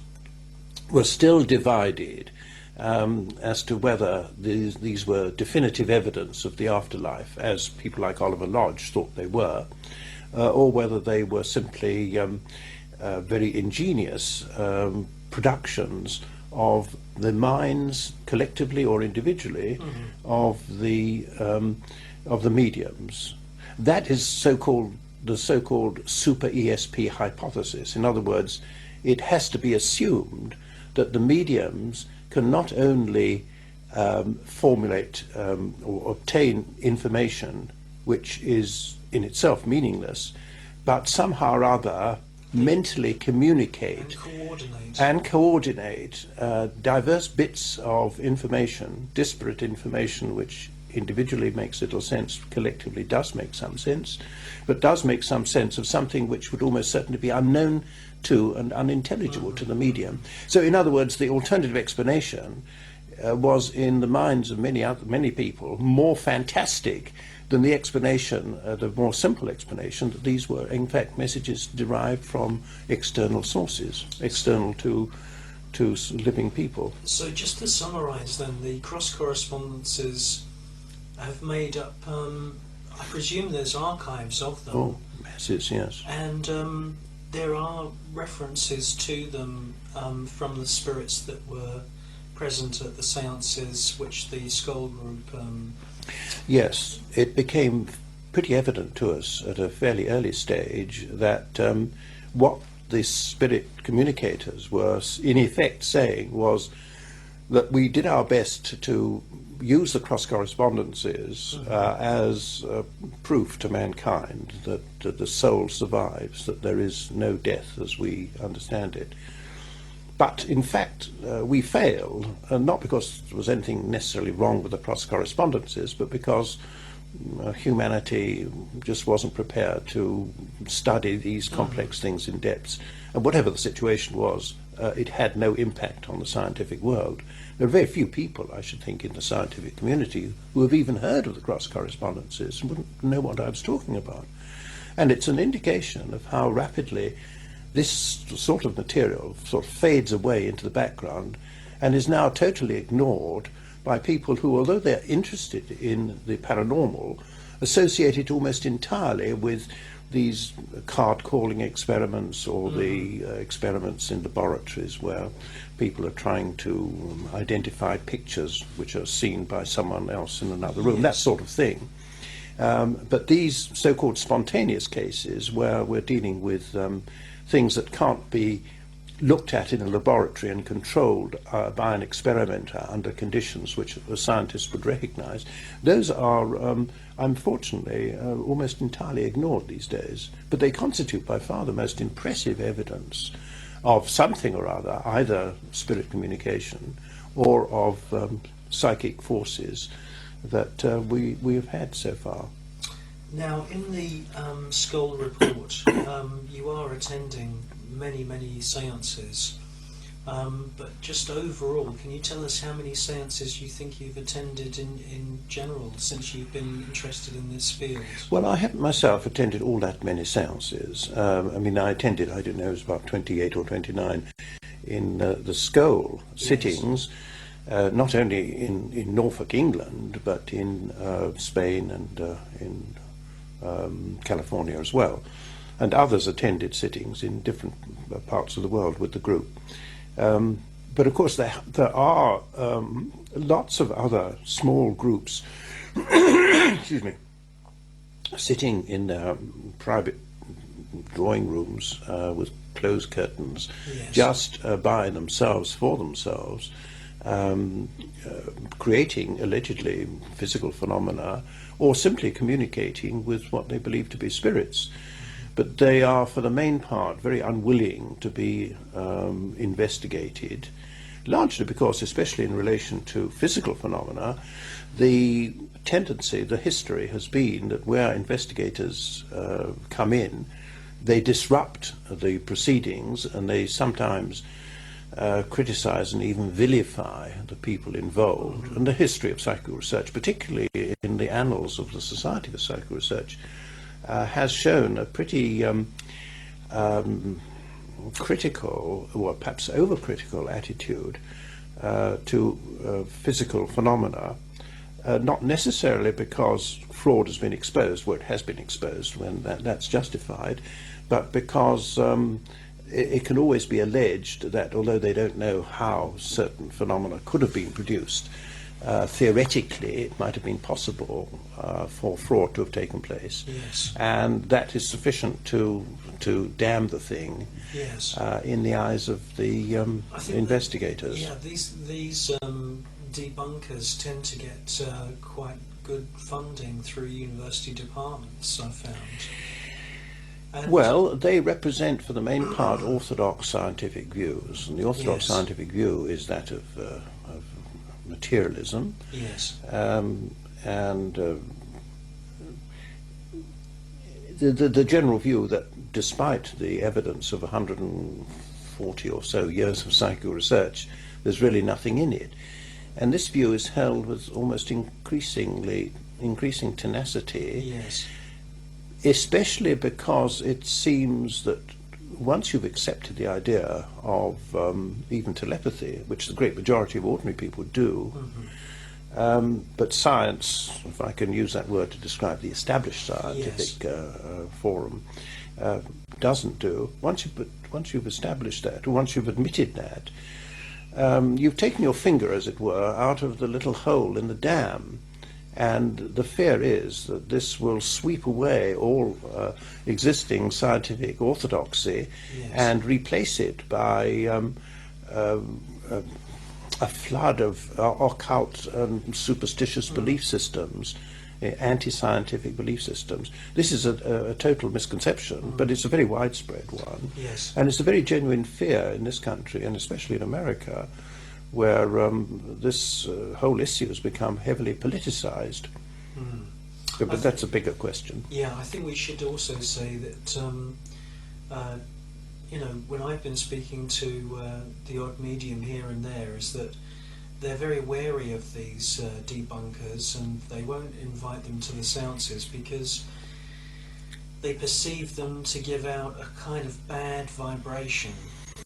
were still divided as to whether these were definitive evidence of the afterlife, as people like Oliver Lodge thought they were, or whether they were simply very ingenious productions of the minds, collectively or individually, of the mediums. That is the so-called super ESP hypothesis. In other words, it has to be assumed that the mediums can not only formulate or obtain information which is in itself meaningless, but somehow or other mentally communicate and coordinate diverse bits of information, disparate information which individually makes little sense, collectively does make some sense, but does make some sense of something which would almost certainly be unknown to and unintelligible to the medium. So in other words, the alternative explanation was, in the minds of many people, more fantastic than the explanation, the more simple explanation, that these were in fact messages derived from external sources, external to living people. So just to summarise then, the cross correspondences have made up, I presume there's archives of them. Oh, masses, yes. And there are references to them from the spirits that were present at the seances which the Skull Group... Yes, it became pretty evident to us at a fairly early stage that what the spirit communicators were in effect saying was that we did our best to use the cross correspondences as proof to mankind that the soul survives, that there is no death as we understand it. But in fact, we failed, not because there was anything necessarily wrong with the cross correspondences, but because humanity just wasn't prepared to study these complex things in depth. And whatever the situation was, it had no impact on the scientific world. There are very few people, I should think, in the scientific community who have even heard of the cross correspondences and wouldn't know what I was talking about. And it's an indication of how rapidly this sort of material sort of fades away into the background and is now totally ignored by people who, although they're interested in the paranormal, associate it almost entirely with these card-calling experiments or the experiments in laboratories where people are trying to identify pictures which are seen by someone else in another room, that sort of thing. But these so-called spontaneous cases where we're dealing with things that can't be looked at in a laboratory and controlled by an experimenter under conditions which a scientist would recognize, those are, unfortunately, almost entirely ignored these days. But they constitute by far the most impressive evidence of something or other, either spirit communication or of psychic forces that we have had so far. Now, in the Skull report, you are attending many seances, but just overall, can you tell us how many seances you think you've attended in general since you've been interested in this field? Well, I haven't myself attended all that many seances. I mean, I attended, I don't know, it was about 28 or 29 in the Skull sittings, not only in Norfolk, England, but in Spain and in California as well. And others attended sittings in different parts of the world with the group. But of course there are lots of other small groups excuse me, sitting in their private drawing rooms with closed curtains, just by themselves, for themselves, creating allegedly physical phenomena or simply communicating with what they believe to be spirits. But they are, for the main part, very unwilling to be investigated, largely because, especially in relation to physical phenomena, the tendency, the history has been that where investigators come in, they disrupt the proceedings and they sometimes criticize and even vilify the people involved. And the history of psychical research, particularly in the annals of the Society for Psychical Research, has shown a pretty critical, or perhaps overcritical attitude to physical phenomena, not necessarily because fraud has been exposed, where it has been exposed when that's justified, but because it can always be alleged that although they don't know how certain phenomena could have been produced, theoretically it might have been possible for fraud to have taken place. Yes. And that is sufficient to damn the thing in the eyes of the investigators. These debunkers tend to get quite good funding through university departments, I've found. And well, they represent, for the main part, orthodox scientific views, and the orthodox scientific view is that of materialism. Yes. And the general view that despite the evidence of 140 or so years of psychical research, there's really nothing in it. And this view is held with almost increasing tenacity. Yes. Especially because it seems that once you've accepted the idea of even telepathy, which the great majority of ordinary people do, but science, if I can use that word to describe the established scientific forum, doesn't do. Once you've established that, or once you've admitted that, you've taken your finger, as it were, out of the little hole in the dam. And the fear is that this will sweep away all existing scientific orthodoxy and replace it by a flood of occult and superstitious belief systems, anti-scientific belief systems. This is a total misconception, but it's a very widespread one. Yes. And it's a very genuine fear in this country, and especially in America, where this whole issue has become heavily politicized. But that's a bigger question. Yeah, I think we should also say that, when I've been speaking to the odd medium here and there, is that they're very wary of these debunkers, and they won't invite them to the seances because they perceive them to give out a kind of bad vibration,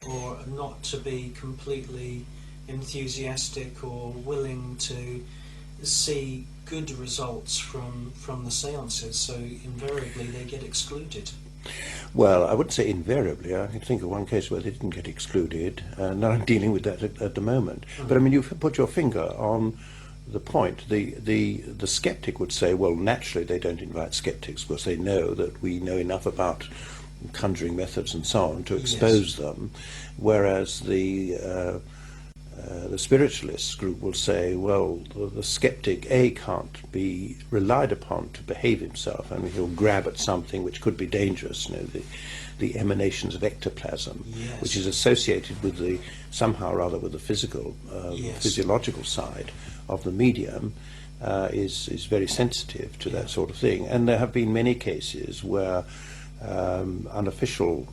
or not to be completely enthusiastic or willing to see good results from the seances, so invariably they get excluded. Well, I wouldn't say invariably. I can think of one case where they didn't get excluded, and I'm dealing with that at the moment. But I mean, you've put your finger on the point. The skeptic would say, well, naturally they don't invite skeptics because they know that we know enough about conjuring methods and so on to expose them, whereas the spiritualist group will say, well, the skeptic can't be relied upon to behave himself, and he'll grab at something which could be dangerous, the emanations of ectoplasm, which is associated with somehow or other with the physical, physiological side of the medium, is very sensitive to that sort of thing. And there have been many cases where unofficial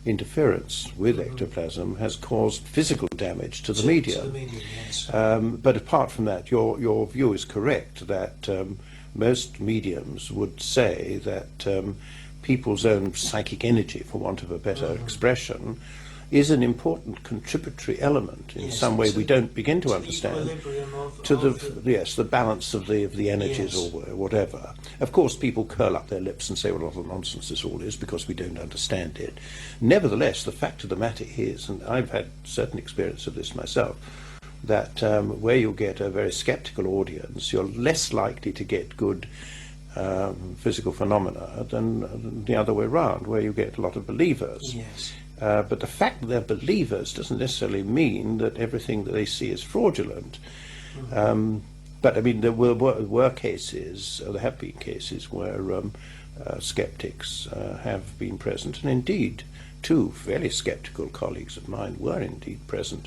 interference with ectoplasm has caused physical damage to the medium. But apart from that, your view is correct that most mediums would say that people's own psychic energy, for want of a better expression, is an important contributory element in some way we don't begin to understand to the balance of the energies or whatever. Of course, people curl up their lips and say, well, what a nonsense this all is, because we don't understand it. Nevertheless, the fact of the matter is, and I've had certain experience of this myself, that where you get a very skeptical audience, you're less likely to get good physical phenomena than the other way around, where you get a lot of believers. But the fact that they're believers doesn't necessarily mean that everything that they see is fraudulent. But I mean, there were cases, there have been cases where skeptics have been present, and indeed, two fairly skeptical colleagues of mine were indeed present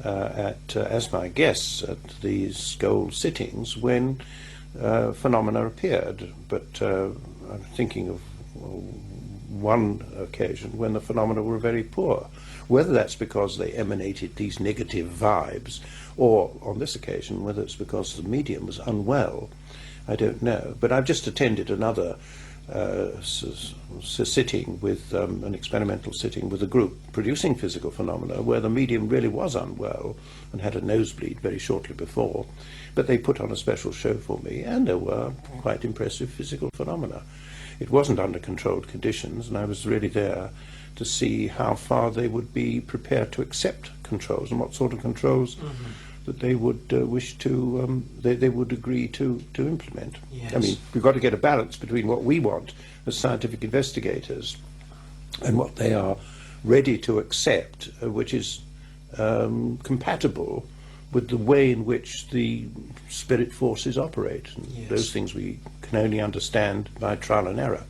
as my guests at these gold sittings when phenomena appeared. But I'm thinking of one occasion when the phenomena were very poor. Whether that's because they emanated these negative vibes, or on this occasion, whether it's because the medium was unwell, I don't know. But I've just attended another sitting with an experimental sitting with a group producing physical phenomena where the medium really was unwell and had a nosebleed very shortly before, but they put on a special show for me, and there were quite impressive physical phenomena. It wasn't under controlled conditions, and I was really there to see how far they would be prepared to accept controls and what sort of controls that they would wish to, they would agree to implement. I mean, we've got to get a balance between what we want as scientific investigators and what they are ready to accept, which is compatible with the way in which the spirit forces operate. And those things we can only understand by trial and error.